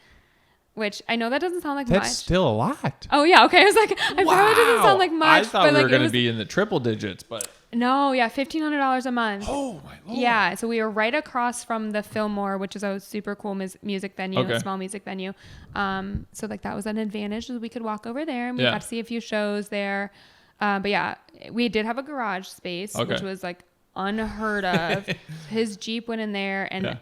which I know that doesn't sound like much. That's still a lot. Oh yeah. Okay. I was like, it probably doesn't sound like much. I thought we were going to be in the triple digits, but. No, yeah, $1,500 a month. Oh my Lord. Yeah, so we were right across from the Fillmore, which is a super cool music venue, a small music venue. So like that was an advantage, we could walk over there and we got to see a few shows there. But yeah, we did have a garage space, which was like unheard of. His Jeep went in there, and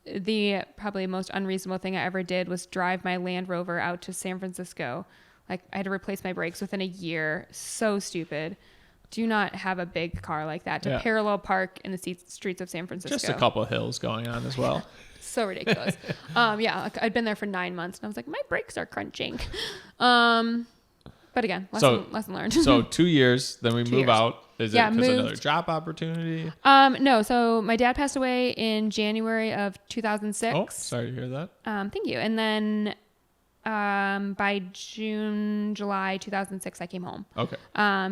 the probably most unreasonable thing I ever did was drive my Land Rover out to San Francisco. Like I had to replace my brakes within a year. So stupid. do not have a big car like that to parallel park in the streets of San Francisco. Just a couple of hills going on as well. So ridiculous. I'd been there for 9 months and I was like, my brakes are crunching. But again, lesson learned. So 2 years, then we move out. Is it because another job opportunity? No. So my dad passed away in January of 2006. Oh, sorry to hear that. Thank you. And then by July 2006, I came home. Okay. I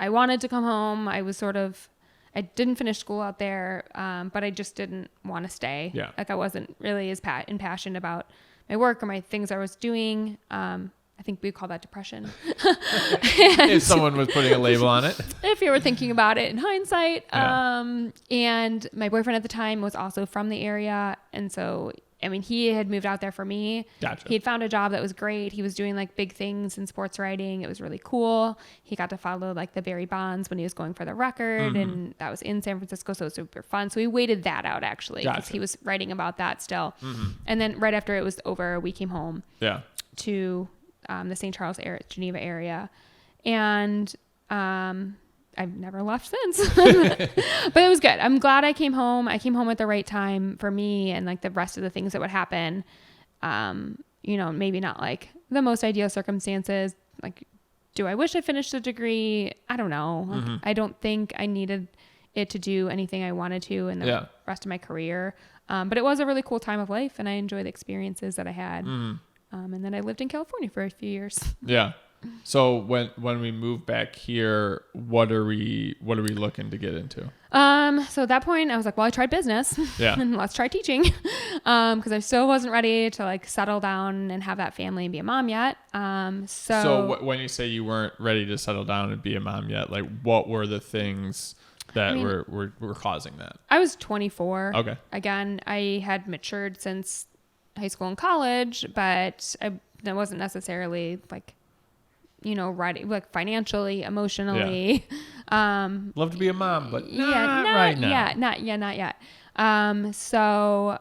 wanted to come home. I didn't finish school out there, but I just didn't want to stay. Yeah. Like I wasn't really as impassioned about my work or my things I was doing. I think we call that depression. If someone was putting a label on it. If you were thinking about it in hindsight. Yeah. And my boyfriend at the time was also from the area. And so, I mean, he had moved out there for me. Gotcha. He had found a job that was great. He was doing like big things in sports writing. It was really cool. He got to follow like the Barry Bonds when he was going for the record. And that was in San Francisco. So it was super fun. So we waited that out actually. Because he was writing about that still. And then right after it was over, we came home to the St. Charles area, Geneva area. And I've never left since. But it was good. I'm glad I came home. I came home at the right time for me and like the rest of the things that would happen. Maybe not like the most ideal circumstances. Like, do I wish I finished the degree? I don't know. Like, I don't think I needed it to do anything I wanted to in the rest of my career. But it was a really cool time of life and I enjoyed the experiences that I had. And then I lived in California for a few years. Yeah. So when we move back here, what are we looking to get into? So at that point I was like, well, I tried business. Yeah. And let's try teaching. Cause I still wasn't ready to like settle down and have that family and be a mom yet. So when you say you weren't ready to settle down and be a mom yet, like what were the things that were causing that? I was 24. Okay. Again, I had matured since high school and college, but that wasn't necessarily like, ready, like financially, emotionally. Love to be a mom, but not right now. Not yet. So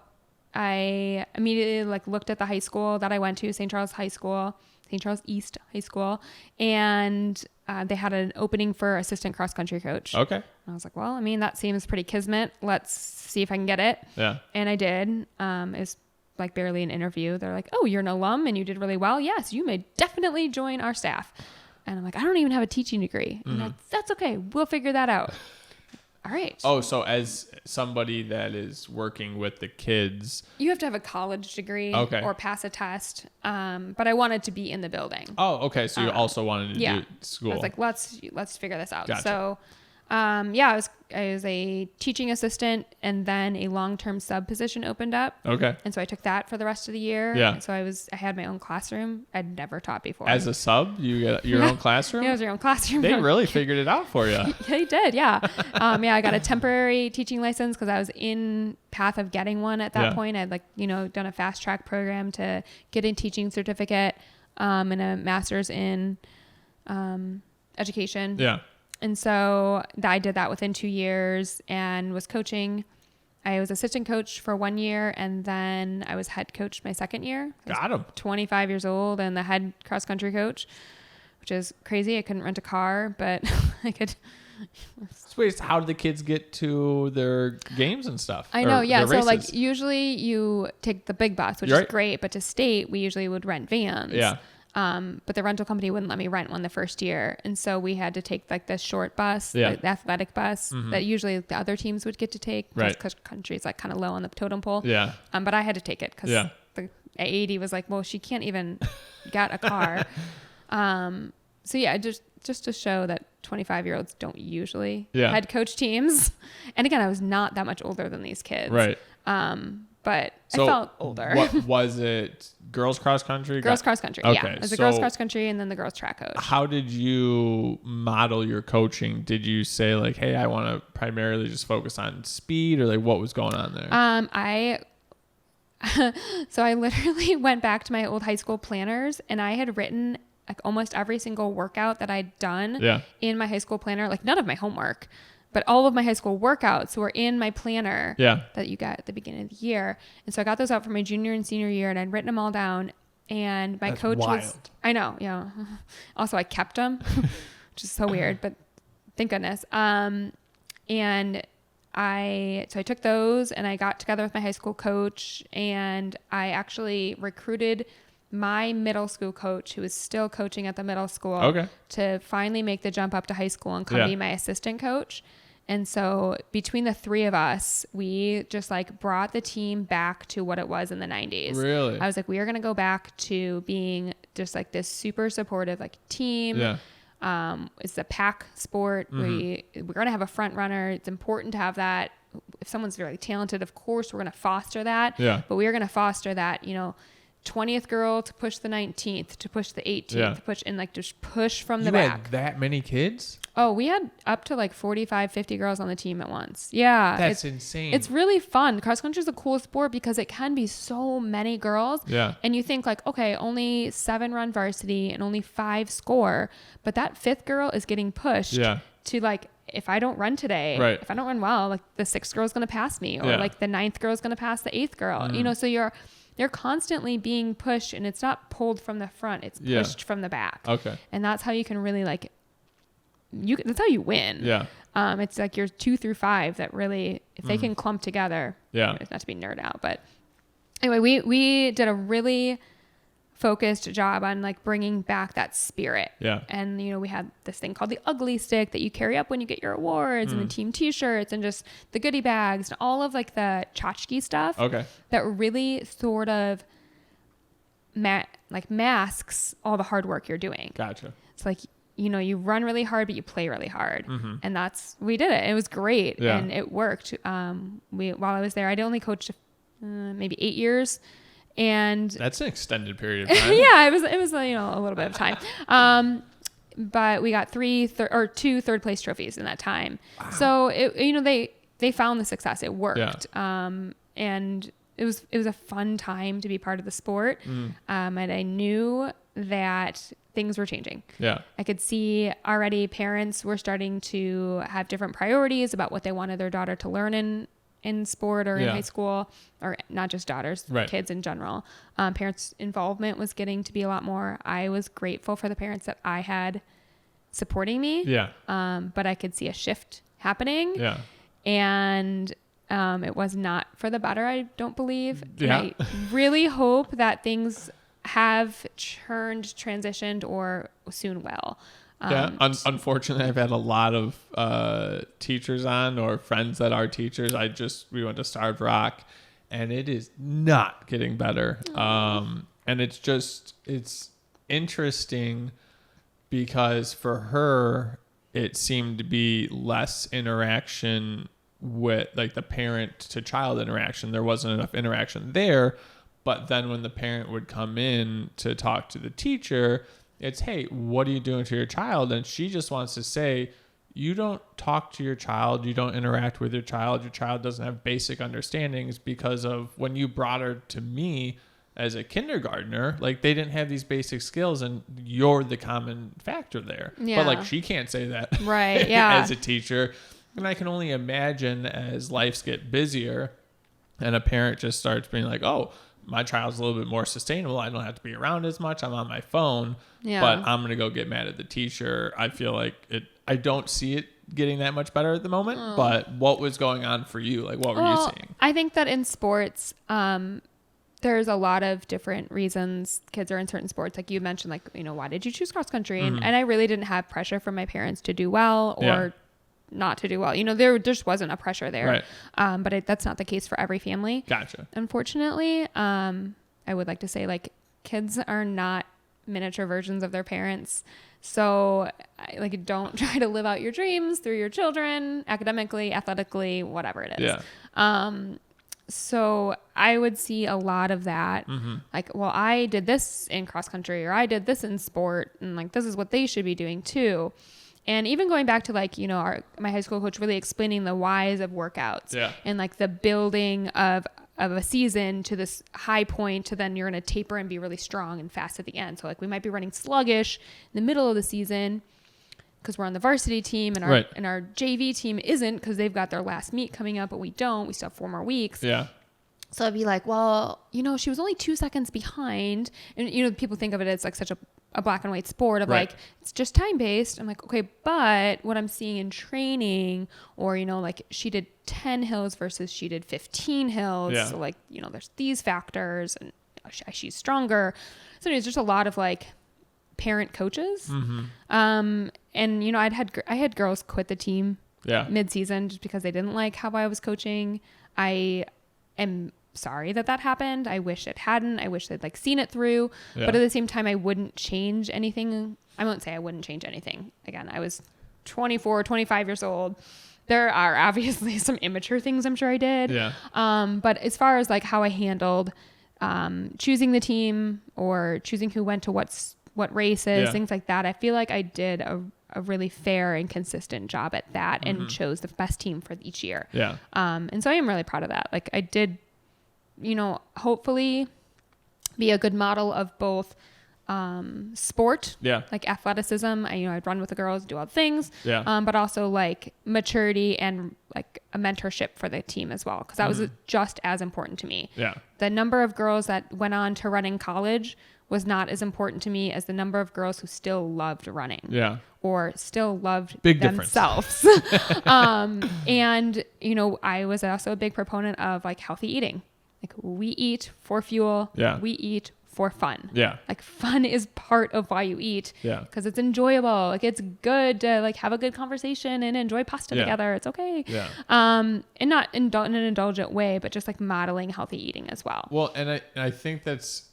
I immediately like looked at the high school that I went to, St. Charles East High School, and they had an opening for assistant cross country coach. Okay. And I was like, well, I mean, that seems pretty kismet. Let's see if I can get it. Yeah. And I did. It's like barely an interview. They're like, oh, you're an alum and you did really well. Yes, you may definitely join our staff. And I'm like, I don't even have a teaching degree. And like, that's okay. We'll figure that out. All right. Oh, so as somebody that is working with the kids, you have to have a college degree or pass a test. But I wanted to be in the building. Oh, okay. So you also wanted to do school. I was like, let's figure this out. Gotcha. So I was a teaching assistant and then a long-term sub position opened up. Okay. And so I took that for the rest of the year. Yeah. So I had my own classroom. I'd never taught before. As a sub, you get your own classroom? Yeah, it was your own classroom. They really figured it out for you. They did. Yeah. I got a temporary teaching license because I was in path of getting one at that point. I'd done a fast track program to get a teaching certificate, and a master's in, education. Yeah. And so I did that within 2 years and was coaching. I was assistant coach for 1 year and then I was head coach my second year. Got him. 25 years old and the head cross country coach, which is crazy. I couldn't rent a car, but I could. Wait, how did the kids get to their games and stuff? I know, yeah. So like usually you take the big bus, which is great, but to state, we usually would rent vans. Yeah. But the rental company wouldn't let me rent one the first year. And so we had to take like the short bus, the athletic bus that usually the other teams would get to take because country is like kind of low on the totem pole. Yeah. But I had to take it because the AD was like, well, she can't even get a car. So yeah, just to show that 25-year-olds don't usually head coach teams. And again, I was not that much older than these kids. Right. But so I felt older. What was it? Girls cross country? Girls cross country. Okay. Yeah. It was the girls cross country and then the girls track coach. How did you model your coaching? Did you say like, hey, I want to primarily just focus on speed, or like what was going on there? So I literally went back to my old high school planners and I had written like almost every single workout that I'd done in my high school planner, like none of my homework. But all of my high school workouts were in my planner that you got at the beginning of the year. And so I got those out for my junior and senior year and I'd written them all down. And my coach was, I know, yeah. Also, I kept them. which is so weird, but thank goodness. And I took those and I got together with my high school coach, and I actually recruited my middle school coach, who is still coaching at the middle school, to finally make the jump up to high school and come be my assistant coach. And so between the three of us, we just like brought the team back to what it was in the 90s. Really? I was like, we are going to go back to being just like this super supportive like team. Yeah. It's a pack sport. We're going to have a front runner. It's important to have that. If someone's very talented, of course, we're going to foster that. Yeah. But we are going to foster that, 20th girl to push the 19th, to push the 18th, to push, and like just push from the back. You had that many kids? Oh, we had up to like 45, 50 girls on the team at once. Yeah. That's insane. It's really fun. Cross country is a cool sport because it can be so many girls. Yeah. And you think like, okay, only 7 run varsity and only 5 score, but that 5th girl is getting pushed to like, if I don't run today, if I don't run well, like the 6th girl is going to pass me, or like the 9th girl is going to pass the 8th girl, so they're constantly being pushed, and it's not pulled from the front. It's pushed from the back. Okay. And that's how you can really like, that's how you win. Yeah. It's like your 2 through 5 that really, if they can clump together, not to be nerd out, but anyway, we did a really focused job on like bringing back that spirit. Yeah. And we had this thing called the ugly stick that you carry up when you get your awards, and the team t-shirts, and just the goodie bags, and all of like the tchotchke stuff. Okay. That really sort of masks all the hard work you're doing. Gotcha. It's like, you run really hard, but you play really hard. And we did it. It was great. Yeah. And it worked. While I was there, I'd only coached maybe 8 years. And that's an extended period of time. Yeah, it was a little bit of time. But we got 2 third place trophies in that time. Wow. So they found the success. It worked. Yeah. And it was a fun time to be part of the sport. And I knew that things were changing. Yeah. I could see already parents were starting to have different priorities about what they wanted their daughter to learn in sport or in high school, or not just daughters, kids in general. Parents' involvement was getting to be a lot more. I was grateful for the parents that I had supporting me. Yeah. But I could see a shift happening. Yeah. And it was not for the better, I don't believe. Yeah. And I really hope that things have transitioned, or soon will. Unfortunately, I've had a lot of teachers on, or friends that are teachers. We went to Starved Rock, and it is not getting better. And it's interesting because for her, it seemed to be less interaction with like the parent to child interaction. There wasn't enough interaction there. But then when the parent would come in to talk to the teacher, it's, hey, what are you doing to your child? And she just wants to say, you don't talk to your child. You don't interact with your child. Your child doesn't have basic understandings because of when you brought her to me as a kindergartner, like they didn't have these basic skills, and you're the common factor there. Yeah. But like she can't say that right, yeah. as a teacher. And I can only imagine as lives get busier and a parent just starts being like, oh, my child's a little bit more sustainable. I don't have to be around as much. I'm on my phone, but I'm going to go get mad at the teacher. I feel like I don't see it getting that much better at the moment, but what was going on for you? Like, what were you seeing? I think that in sports, there's a lot of different reasons kids are in certain sports. Like you mentioned, like, why did you choose cross country? And I really didn't have pressure from my parents to do well or not to do well. There just wasn't a pressure there. Right. But that's not the case for every family. Gotcha. Unfortunately, I would like to say like kids are not miniature versions of their parents. So like don't try to live out your dreams through your children, academically, athletically, whatever it is. Yeah. So I would see a lot of that. Like, well, I did this in cross country, or I did this in sport, and like this is what they should be doing too. And even going back to like, my high school coach really explaining the whys of workouts and like the building of a season to this high point to then you're going to taper and be really strong and fast at the end. So like we might be running sluggish in the middle of the season because we're on the varsity team, and our JV team isn't because they've got their last meet coming up, but we don't. We still have 4 more weeks. Yeah. So I'd be like, well, she was only 2 seconds behind. And, people think of it as like such a black and white sport of like, it's just time based. I'm like, okay, but what I'm seeing in training or, like she did 10 hills versus she did 15 hills. Yeah. So like, there's these factors and she's stronger. So there's just a lot of like parent coaches. Mm-hmm. And, I had girls quit the team mid-season just because they didn't like how I was coaching. I am sorry that happened. I wish it hadn't. I wish they'd like seen it through, but at the same time, I wouldn't change anything. I won't say I wouldn't change anything. Again, I was 24, 25 years old. There are obviously some immature things I'm sure I did. Yeah. But as far as like how I handled, choosing the team or choosing who went to what races, things like that, I feel like I did a really fair and consistent job at that and chose the best team for each year. Yeah. And so I am really proud of that. Like I did, hopefully be a good model of both sport, like athleticism. I'd run with the girls, do all the things, but also like maturity and like a mentorship for the team as well. Cause that was just as important to me. Yeah. The number of girls that went on to run in college was not as important to me as the number of girls who still loved running. Yeah. Or still loved themselves. And, I was also a big proponent of like healthy eating. Like we eat for fuel. Yeah. We eat for fun. Yeah. Like fun is part of why you eat. Yeah. Because it's enjoyable. Like it's good to like have a good conversation and enjoy pasta together. It's okay. Yeah. And not in an indulgent way, but just like modeling healthy eating as well. Well, and I think that's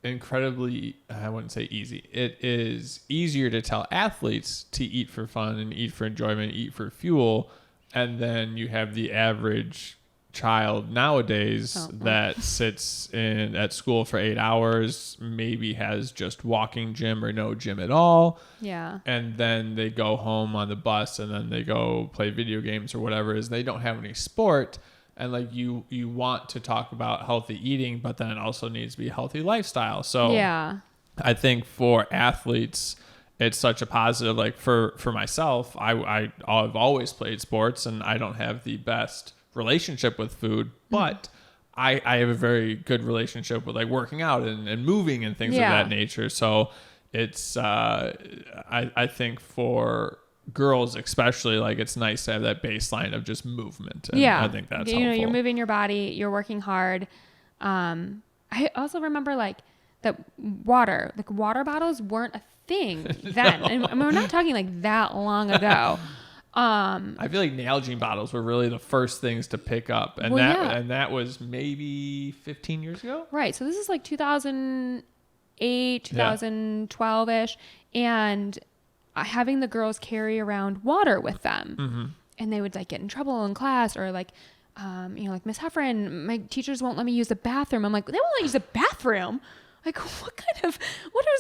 incredibly, I wouldn't say easy. It is easier to tell athletes to eat for fun and eat for enjoyment, eat for fuel. And then you have the average child nowadays that sits at school for 8 hours, maybe has just walking gym or no gym at all. Yeah. And then they go home on the bus and then they go play video games or whatever it is. They don't have any sport. And like you want to talk about healthy eating, but then it also needs to be a healthy lifestyle. So yeah, I think for athletes, it's such a positive. Like for myself, I've always played sports and I don't have the best relationship with food, but I have a very good relationship with like working out and moving and things of that nature. So it's I think for girls especially, like it's nice to have that baseline of just movement. And I think that's helpful. You're moving your body, you're working hard. I also remember like that water bottles weren't a thing then. No. And we're not talking like that long ago. I feel like Nalgene bottles were really the first things to pick up, and that was maybe 15 years ago. Right. So this is like 2008, 2012 ish, and having the girls carry around water with them, and they would like get in trouble in class or like, like Miss Heffron, my teachers won't let me use the bathroom. I'm like, they won't let you use the bathroom. Like, what is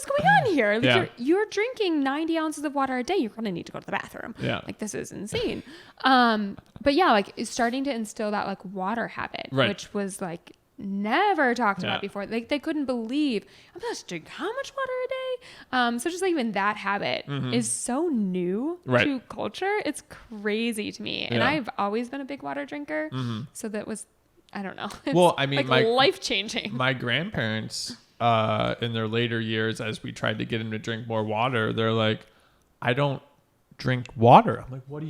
going on here? Like, you're drinking 90 ounces of water a day. You're going to need to go to the bathroom. Yeah. Like, this is insane. But yeah, like it's starting to instill that like water habit, which was like never talked about before. Like they couldn't believe I'm supposed to drink how much water a day? So just like even that habit is so new to culture. It's crazy to me. And I've always been a big water drinker. So that was, I don't know. Well, I mean, like life-changing. My grandparents, in their later years, as we tried to get them to drink more water, they're like, I don't drink water. I'm like, what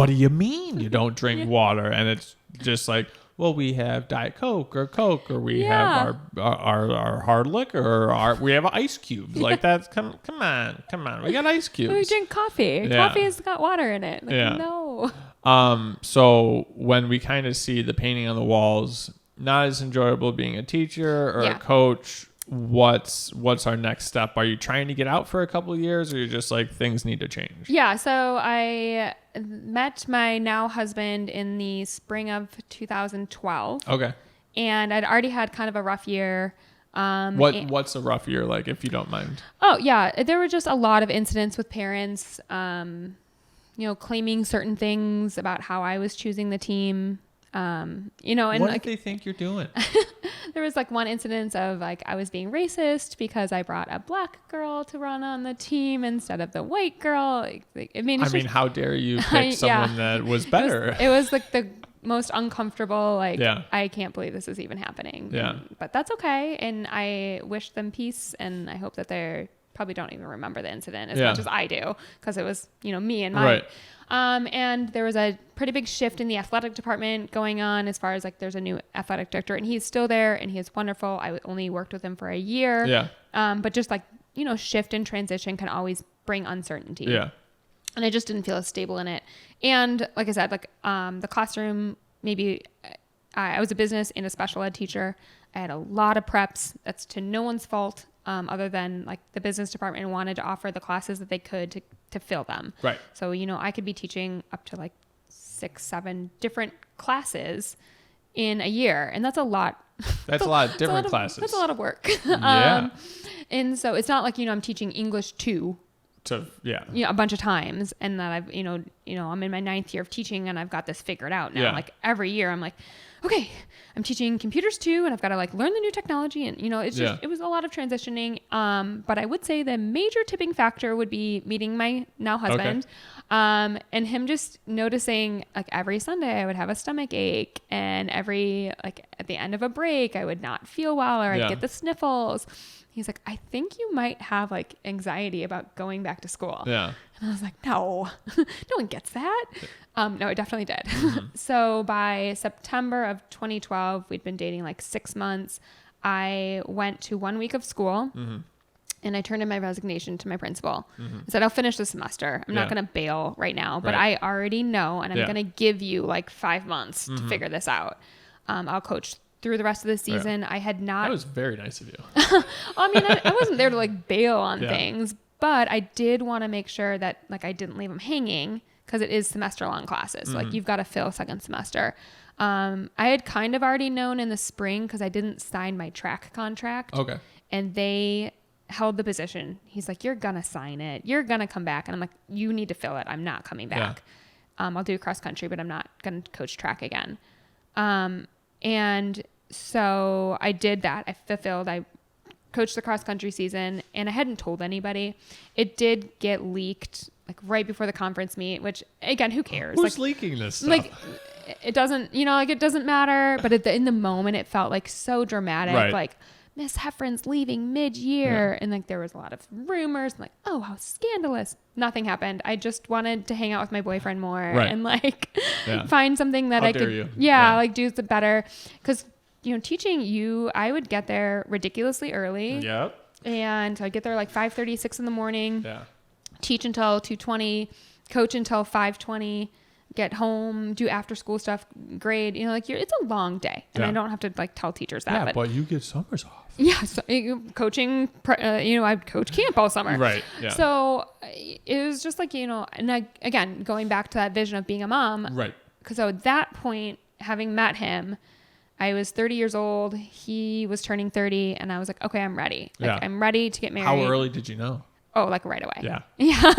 do you mean you don't drink water? And it's just like, well, we have Diet Coke or Coke, or we have our hard liquor, or we have ice cubes. Like that's come on. We got ice cubes. We drink coffee. Yeah. Coffee has got water in it. Like, no. So when we kind of see the painting on the walls, not as enjoyable being a teacher or a coach, what's our next step? Are you trying to get out for a couple of years, or you're just like things need to change? Yeah. So I met my now husband in the spring of 2012. Okay. And I'd already had kind of a rough year. What's a rough year like, if you don't mind? Oh yeah. There were just a lot of incidents with parents, claiming certain things about how I was choosing the team. And what like, do they think you're doing? There was like one incident of like I was being racist because I brought a black girl to run on the team instead of the white girl. I mean, how dare you pick someone that was better? It was like most uncomfortable. Like, Yeah. I can't believe this is even happening. Yeah. But that's okay. And I wish them peace. And I hope that they're probably don't even remember the incident as much as I do. Because it was, me and mine. Right. And there was a pretty big shift in the athletic department going on as far as like there's a new athletic director and he's still there and he is wonderful. I only worked with him for a year. Yeah. But just like, shift and transition can always bring uncertainty. Yeah. And I just didn't feel as stable in it. And like I said, like the classroom, maybe I was a business and a special ed teacher. I had a lot of preps. That's to no one's fault other than like the business department wanted to offer the classes that they could to fill them. Right. So, I could be teaching up to like 6-7 different classes in a year. And that's a lot. That's a lot of different classes. That's a lot of work. Yeah. And so it's not like, I'm teaching English 2 a bunch of times and that I've, I'm in my 9th year of teaching and I've got this figured out now. Yeah. Like every year I'm like, okay, I'm teaching computers 2 and I've got to like learn the new technology and, it's just, it was a lot of transitioning. But I would say the major tipping factor would be meeting my now husband, and him just noticing like every Sunday I would have a stomach ache and every, like at the end of a break, I would not feel well or I'd get the sniffles. He's like, I think you might have like anxiety about going back to school. Yeah. And I was like, no, no one gets that. No, I definitely did. Mm-hmm. So by September of 2012, we'd been dating like 6 months. I went to 1 week of school and I turned in my resignation to my principal. I said, I'll finish the semester. I'm not going to bail right now, but I already know, and I'm going to give you like 5 months to figure this out. I'll coach through the rest of the season. I had not. That was very nice of you. I mean, I wasn't there to like bail on things, but I did want to make sure that like I didn't leave them hanging because it is semester long classes. So like you've got to fill second semester. I had kind of already known in the spring because I didn't sign my track contract. Okay. And they held the position. He's like, you're going to sign it. You're going to come back. And I'm like, you need to fill it. I'm not coming back. I'll do cross country, but I'm not going to coach track again. And so I did that. I coached the cross country season and I hadn't told anybody. It did get leaked like right before the conference meet, which again, who cares? Who's leaking this stuff? Like it doesn't, it doesn't matter. But in the moment it felt like so dramatic, like Miss Heffron's leaving mid-year. Yeah. And like there was a lot of rumors and like, oh, how scandalous. Nothing happened. I just wanted to hang out with my boyfriend more and like find something that I could, like do the better. Cause teaching I would get there ridiculously early. Yep. And so I'd get there like 5:30, 6 in the morning. Yeah. Teach until 2:20, coach until 5:20, get home, do after school stuff, grade. It's a long day, and I don't have to like tell teachers that. Yeah, but you get summers off. Yeah, so, coaching. I'd coach camp all summer. Right. Yeah. So it was just like and again going back to that vision of being a mom. Right. Because at that point, having met him, I was 30 years old. He was turning 30, and I was like, okay, I'm ready. I'm ready to get married. How early did you know? Oh, like right away. Yeah. Yeah.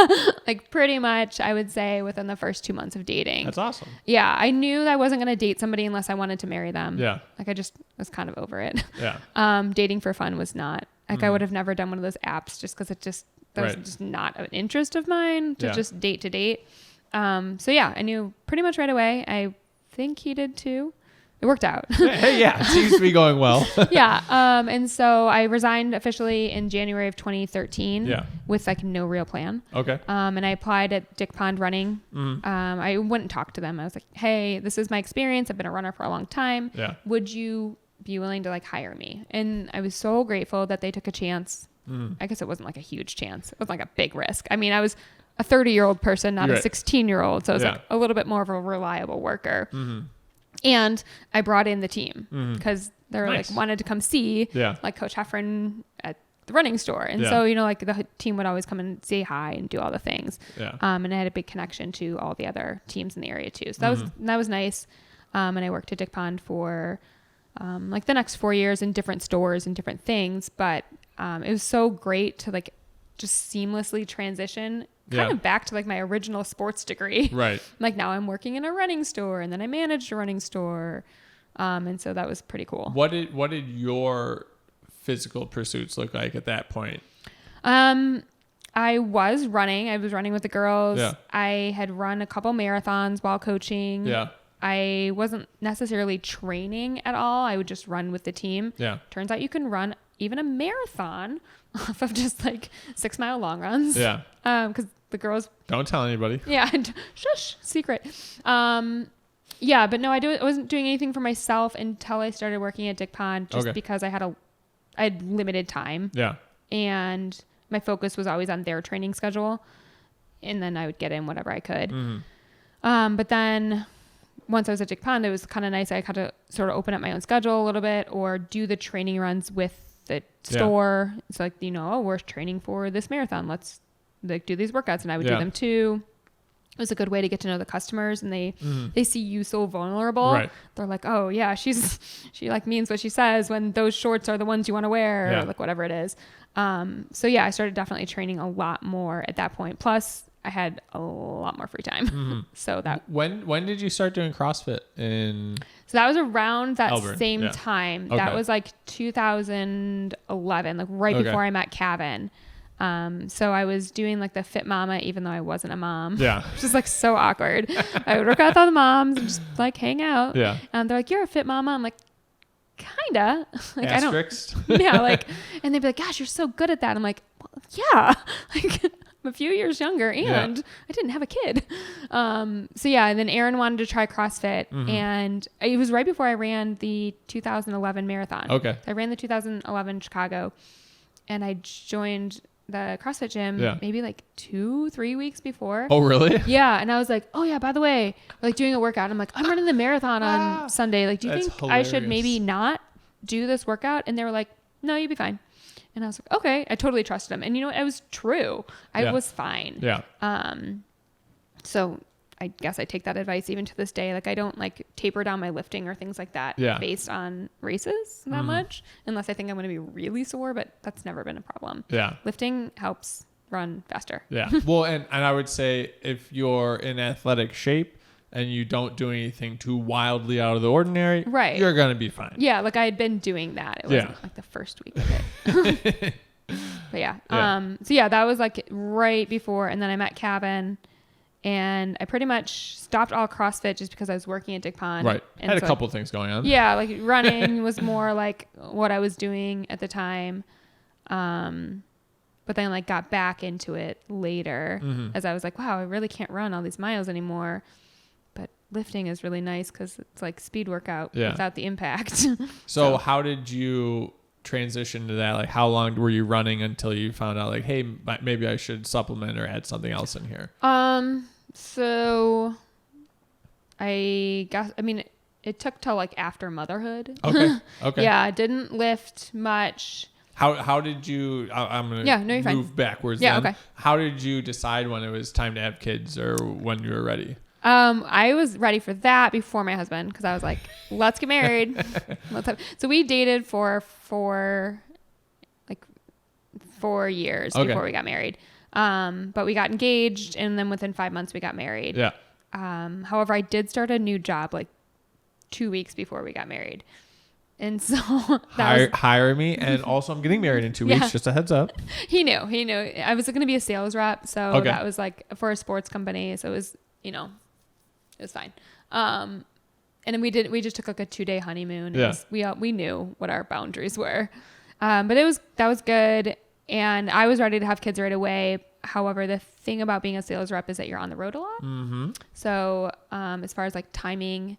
Like pretty much, I would say within the first 2 months of dating. That's awesome. Yeah. I knew that I wasn't going to date somebody unless I wanted to marry them. Yeah. Like I just was kind of over it. Yeah. Dating for fun was not. Like I would have never done one of those apps just because that was just not an interest of mine to just date to date. So yeah, I knew pretty much right away. I think he did too. It worked out. Yeah, it seems to be going well. Yeah. And so I resigned officially in January of 2013 with like no real plan. Okay. And I applied at Dick Pond Running. I wouldn't talk to them. I was like, hey, this is my experience. I've been a runner for a long time. Yeah. Would you be willing to like hire me? And I was so grateful that they took a chance. I guess it wasn't like a huge chance. It was like a big risk. I mean, I was a 30-year-old person, not a 16-year-old. So I was like a little bit more of a reliable worker. And I brought in the team because they're like wanted to come see like Coach Heffron at the running store. And so, like the team would always come and say hi and do all the things. Yeah. And I had a big connection to all the other teams in the area too. So that was nice. And I worked at Dick Pond for like the next 4 years in different stores and different things. But it was so great to like just seamlessly transition kind of back to like my original sports degree. Right. Like now I'm working in a running store and then I managed a running store. And so that was pretty cool. What did your physical pursuits look like at that point? I was running with the girls. Yeah. I had run a couple marathons while coaching. Yeah. I wasn't necessarily training at all. I would just run with the team. Yeah. Turns out you can run even a marathon off of just like 6 mile long runs. Yeah. Because the girls. Don't tell anybody. Yeah. Shush. Secret. Yeah, but no, I wasn't doing anything for myself until I started working at Dick Pond, just because I had limited time. Yeah. And my focus was always on their training schedule, and then I would get in whatever I could. But then once I was at Dick Pond, it was kind of nice. I had to sort of open up my own schedule a little bit, or do the training runs with the store. It's like, we're training for this marathon. Let's like do these workouts, and I would do them too. It was a good way to get to know the customers, and they see you so vulnerable. Right. They're like, oh yeah, she like means what she says when those shorts are the ones you want to wear, or like whatever it is. So yeah, I started definitely training a lot more at that point. Plus I had a lot more free time. So that when did you start doing CrossFit So that was around that Elburn, same time. That was like 2011, like right before I met Kevin. So I was doing like the fit mama, even though I wasn't a mom. Yeah. Which is like so awkward. I would work out with all the moms and just like hang out. Yeah. And they're like, you're a fit mama. I'm like, kinda. Like Asterisks. I don't. Yeah. Like, and they'd be like, gosh, you're so good at that. I'm like, well, yeah. Like I'm a few years younger and I didn't have a kid. So yeah. And then Aaron wanted to try CrossFit, and it was right before I ran the 2011 marathon. Okay. I ran the 2011 Chicago, and I joined the CrossFit gym maybe like 2-3 weeks before. Oh, really? Yeah. And I was like, oh yeah, by the way, like doing a workout. I'm like, I'm running the marathon on Sunday. Like, do you think hilarious. I should maybe not do this workout? And they were like, no, you'll be fine. And I was like, okay. I totally trusted them. And you know what? It was true. I was fine. Yeah. So I guess I take that advice even to this day. Like I don't like taper down my lifting or things like that based on races that much, unless I think I'm going to be really sore, but that's never been a problem. Yeah. Lifting helps run faster. Yeah. Well, and I would say if you're in athletic shape and you don't do anything too wildly out of the ordinary, you're going to be fine. Yeah. Like I had been doing that. It wasn't like the first week of it. But yeah. So yeah, that was like right before, and then I met Kevin. And I pretty much stopped all CrossFit just because I was working at Dick Pond. Right. And had a couple things going on. Yeah. Like running was more like what I was doing at the time. But then like got back into it later as I was like, wow, I really can't run all these miles anymore. But lifting is really nice because it's like speed workout without the impact. So how did you transition to that? Like how long were you running until you found out like, hey, maybe I should supplement or add something else in here? So I guess, I mean, it took till like after motherhood. Okay. Yeah. I didn't lift much. How did you, I'm going to move backwards. Yeah. Then. Okay. How did you decide when it was time to have kids or when you were ready? I was ready for that before my husband, because I was like, let's get married. So we dated for 4 years before we got married. But we got engaged, and then within 5 months we got married. Yeah. However, I did start a new job like 2 weeks before we got married. And so hire me. And also I'm getting married in 2 weeks, just a heads up. He knew I was going to be a sales rep. So that was like for a sports company. So it was, it was fine. And then we just took like a 2-day honeymoon. Yeah. We knew what our boundaries were. But that was good. And I was ready to have kids right away. However, the thing about being a sales rep is that you're on the road a lot. Mm-hmm. So, as far as like timing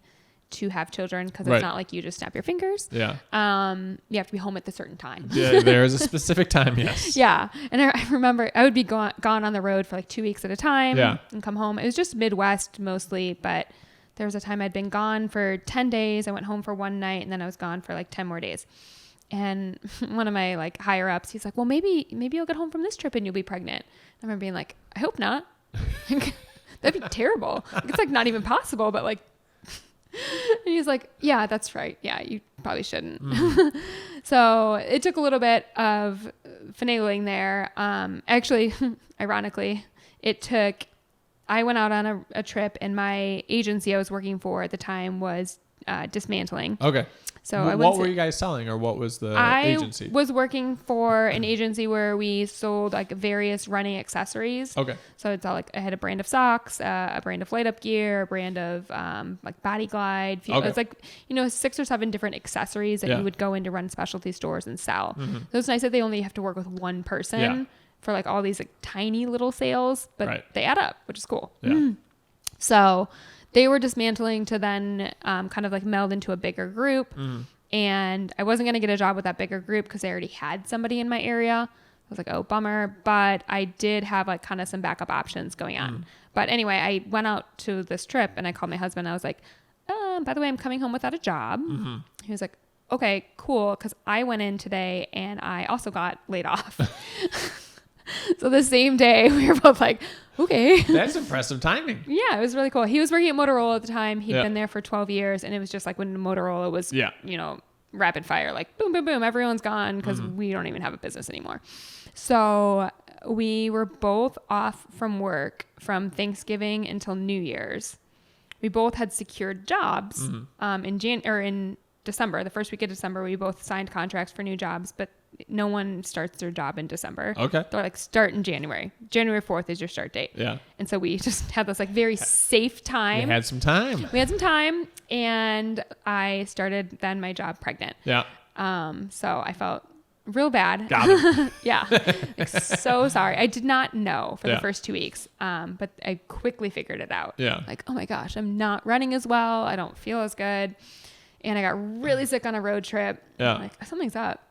to have children, because it's not like you just snap your fingers. Yeah. You have to be home at a certain time. Yeah, there is a specific time. Yes. Yeah. And I remember I would be gone on the road for like 2 weeks at a time and come home. It was just Midwest mostly, but there was a time I'd been gone for 10 days. I went home for one night, and then I was gone for like 10 more days. And one of my like higher ups, he's like, well, maybe you'll get home from this trip and you'll be pregnant. I remember being like, I hope not. That'd be terrible. It's like not even possible, but like, and he's like, yeah, that's right. Yeah, you probably shouldn't. Mm. So it took a little bit of finagling there. Actually, ironically, I went out on a trip, and my agency I was working for at the time was dismantling. Okay. So what were you guys selling, or what was the agency? I was working for an agency where we sold like various running accessories. Okay. So it's all like, I had a brand of socks, a brand of light up gear, a brand of like Body Glide. Okay. It's like, 6 or 7 different accessories that you would go into run specialty stores and sell. So it's nice that they only have to work with one person for like all these like tiny little sales, but they add up, which is cool. Yeah. So they were dismantling to then kind of like meld into a bigger group. And I wasn't going to get a job with that bigger group because I already had somebody in my area. I was like, oh, bummer. But I did have like kind of some backup options going on. But anyway, I went out to this trip and I called my husband. I was like, by the way, I'm coming home without a job. He was like, okay, cool. Because I went in today and I also got laid off. So the same day we were both like, okay. That's impressive timing. Yeah, it was really cool. He was working at Motorola at the time. He'd been there for 12 years. And it was just like when Motorola was, rapid fire, like boom, boom, boom, everyone's gone because we don't even have a business anymore. So we were both off from work from Thanksgiving until New Year's. We both had secured jobs in December. The first week of December, we both signed contracts for new jobs, but no one starts their job in December. Okay. They're like, start in January. January 4th is your start date. Yeah. And so we just had this like very safe time. We had some time. And I started then my job pregnant. Yeah. So I felt real bad. Got it. Yeah. Like, so sorry. I did not know for the first 2 weeks. But I quickly figured it out. Yeah. Like, oh my gosh, I'm not running as well. I don't feel as good. And I got really sick on a road trip. Yeah. I'm like, something's up.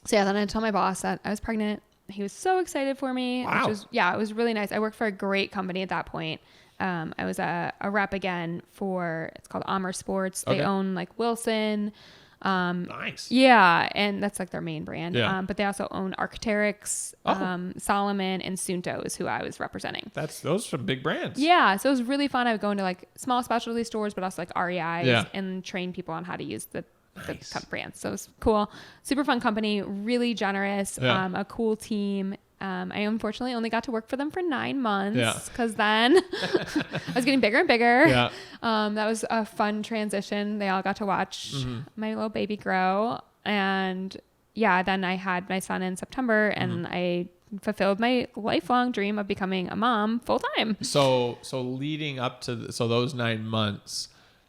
So then I told my boss that I was pregnant. He was so excited for me. Wow. It was really nice. I worked for a great company at that point. I was a rep again for, it's called Amer Sports. They own like Wilson. Nice. Yeah. And that's like their main brand. Yeah. But they also own Arc'teryx, Solomon, and Sunto is who I was representing. Those are some big brands. Yeah. So it was really fun. I would go into like small specialty stores, but also like REIs and train people on how to use the brands. So it was cool. Super fun company, really generous, a cool team. I unfortunately only got to work for them for 9 months because then I was getting bigger and bigger. Yeah. That was a fun transition. They all got to watch my little baby grow. And then I had my son in September and I fulfilled my lifelong dream of becoming a mom full time. So leading up to those 9 months,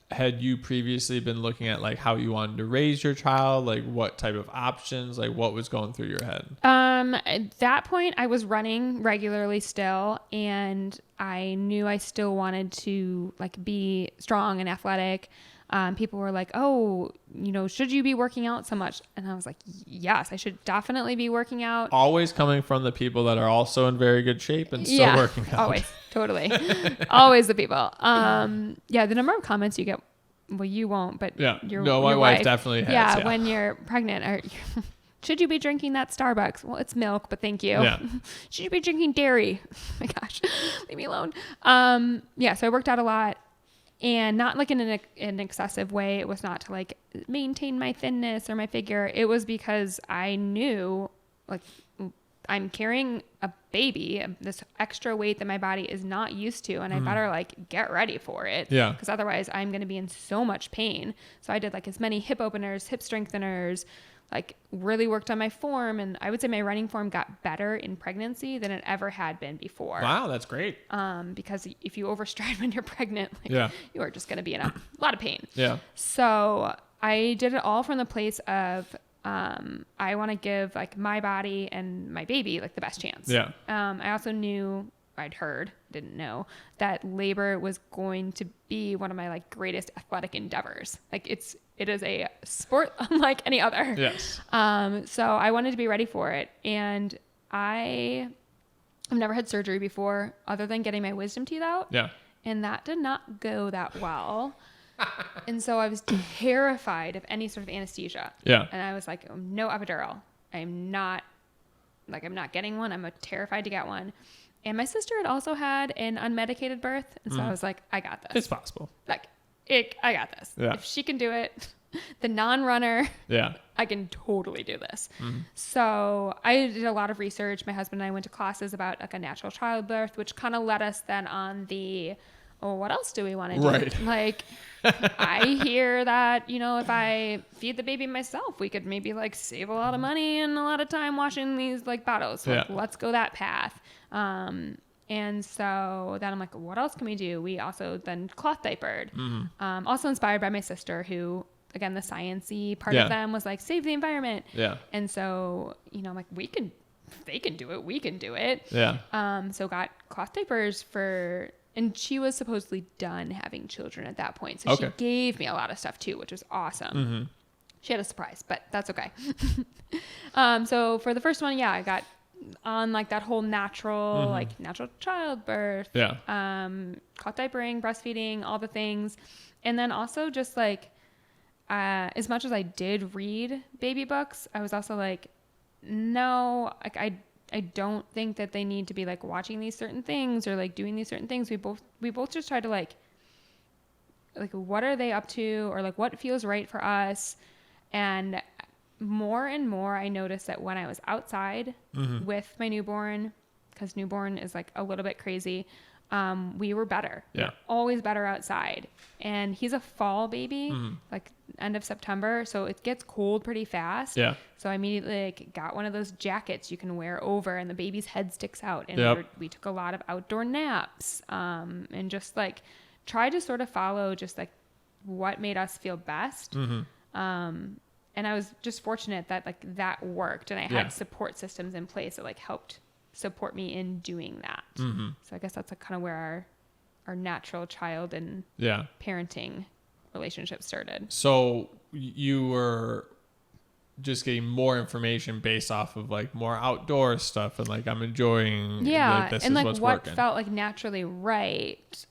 had you previously been looking at like how you wanted to raise your child, like what type of options, like what was going through your head? At that point I was running regularly still, and I knew I still wanted to like be strong and athletic. People were like, oh, should you be working out so much? And I was like, yes, I should definitely be working out. Always coming from the people that are also in very good shape and still working out. Always. Totally. Always the people. The number of comments you get, well, you won't, but my wife definitely has. Yeah. When you're pregnant, should you be drinking that Starbucks? Well, it's milk, but thank you. Yeah. Should you be drinking dairy? Oh my gosh, leave me alone. So I worked out a lot. And not like in an excessive way. It was not to like maintain my thinness or my figure. It was because I knew like I'm carrying a baby, this extra weight that my body is not used to. And I better like get ready for it. Yeah. Because otherwise I'm going to be in so much pain. So I did like as many hip openers, hip strengtheners, like really worked on my form. And I would say my running form got better in pregnancy than it ever had been before. Wow, that's great. Because if you overstride when you're pregnant, you are just going to be in a lot of pain. Yeah. So I did it all from the place of, I want to give like my body and my baby like the best chance. Yeah. I also knew, didn't know that labor was going to be one of my like greatest athletic endeavors. Like it is a sport unlike any other. Yes. So I wanted to be ready for it. And I've never had surgery before other than getting my wisdom teeth out. Yeah. And that did not go that well. And so I was terrified of any sort of anesthesia. Yeah. And I was like, oh, no epidural. I'm not getting one. I'm terrified to get one. And my sister had also had an unmedicated birth. And so I was like, I got this. It's possible. I got this. Yeah. If she can do it, the non-runner, I can totally do this. So I did a lot of research. My husband and I went to classes about like a natural childbirth, which kind of led us then on the well, what else do we want to do? Right. Like, I hear that, you know, if I feed the baby myself, we could maybe like save a lot of money and a lot of time washing these like bottles. So, like, let's go that path. And so then I'm like, what else can we do? We also then cloth diapered. Also inspired by my sister, who, again, the sciencey part of them was like, save the environment. Yeah. And so, you know, I'm like, if they can do it, we can do it. Yeah. So got cloth diapers and she was supposedly done having children at that point. So she gave me a lot of stuff too, which was awesome. She had a surprise, but that's okay. So for the first one, I got on like that whole natural childbirth, cloth diapering, breastfeeding, all the things. And then also just like, as much as I did read baby books, I was also like, no, like I don't think that they need to be like watching these certain things or like doing these certain things. We both just try to like what are they up to, or like what feels right for us. And more I noticed that when I was outside with my newborn, because newborn is like a little bit crazy, we were better. Yeah. We're always better outside. And he's a fall baby, like end of September. So it gets cold pretty fast. Yeah. So I immediately like got one of those jackets you can wear over, and the baby's head sticks out. And we took a lot of outdoor naps, and just like tried to sort of follow just like what made us feel best. And I was just fortunate that like that worked, and I had support systems in place that like helped support me in doing that. So I guess that's like kind of where our natural child and parenting relationship started. So you were just getting more information based off of like more outdoor stuff, and like I'm enjoying like, this and is like what's what working. Felt like naturally right,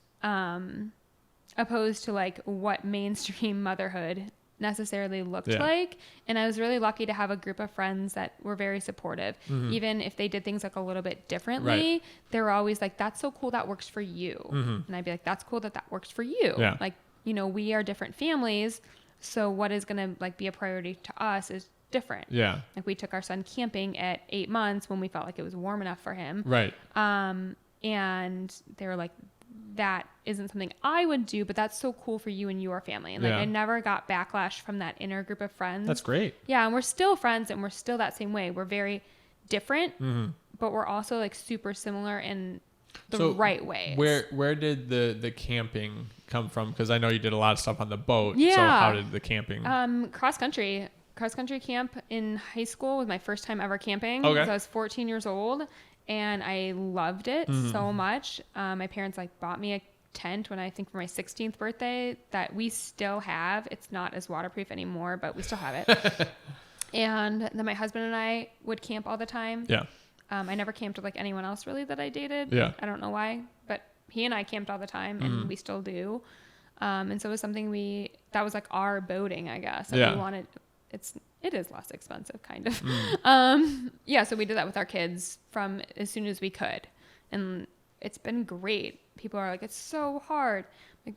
opposed to like what mainstream motherhood necessarily looked like. And I was really lucky to have a group of friends that were very supportive. Even if they did things like a little bit differently, they were always like, that's so cool, that works for you. And I'd be like, that's cool that works for you. Like, you know, we are different families, so what is gonna like be a priority to us is different. Like we took our son camping at 8 months when we felt like it was warm enough for him, and they were like, that isn't something I would do, but that's so cool for you and your family. And like, I never got backlash from that inner group of friends. That's great. Yeah. And we're still friends, and we're still that same way. We're very different, but we're also like super similar in the right way. Where did the camping come from? Because I know you did a lot of stuff on the boat. So how did the camping? Cross country camp in high school was my first time ever camping. So I was 14 years old. And I loved it so much. My parents like bought me a tent when I think for my 16th birthday that we still have. It's not as waterproof anymore, but we still have it. And then my husband and I would camp all the time. Yeah. I never camped with like anyone else really that I dated. Yeah. I don't know why, but he and I camped all the time, and we still do. And so it was something that was like our boating, I guess. And we wanted, it is less expensive, kind of. So we did that with our kids from as soon as we could. And it's been great. People are like, it's so hard. Like,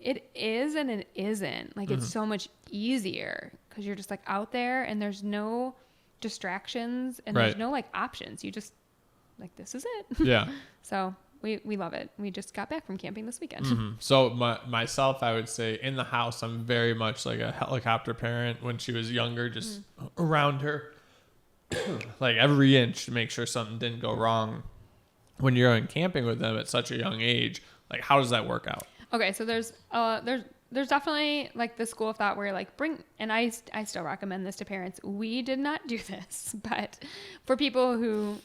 it is and it isn't. Like, it's so much easier because you're just like out there, and there's no distractions, and there's no like options. You just like, this is it. Yeah. So we love it. We just got back from camping this weekend. So myself, I would say in the house, I'm very much like a helicopter parent. When she was younger, just around her, like every inch to make sure something didn't go wrong. When you're in camping with them at such a young age, like how does that work out? Okay, so there's definitely like the school of thought where like and I still recommend this to parents. We did not do this, but for people who,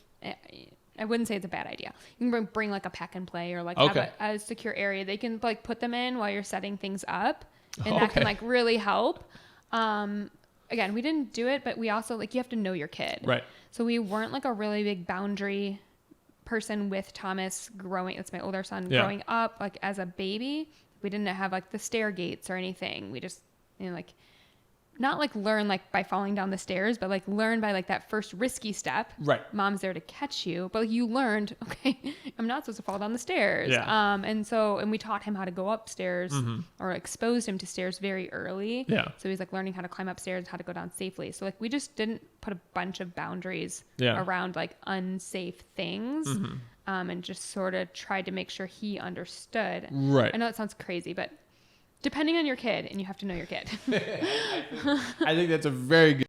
I wouldn't say it's a bad idea. You can bring like a pack and play, or like have a secure area they can like put them in while you're setting things up, and that can like really help. Again, we didn't do it, but we also like, you have to know your kid. Right. So we weren't like a really big boundary person with Thomas that's my older son, growing up like as a baby. We didn't have like the stair gates or anything. We just, you know, like not like learn like by falling down the stairs, but like learn by like that first risky step. Right. Mom's there to catch you, but like, you learned, okay, I'm not supposed to fall down the stairs. Yeah. And we taught him how to go upstairs, or exposed him to stairs very early. Yeah. So he's like learning how to climb upstairs, how to go down safely. So like, we just didn't put a bunch of boundaries around like unsafe things. and just sort of tried to make sure he understood. Right. I know it sounds crazy, but depending on your kid, and you have to know your kid. I think that's a very good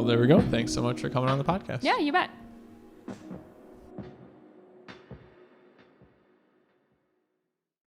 there we go. Thanks so much for coming on the podcast. Yeah, you bet.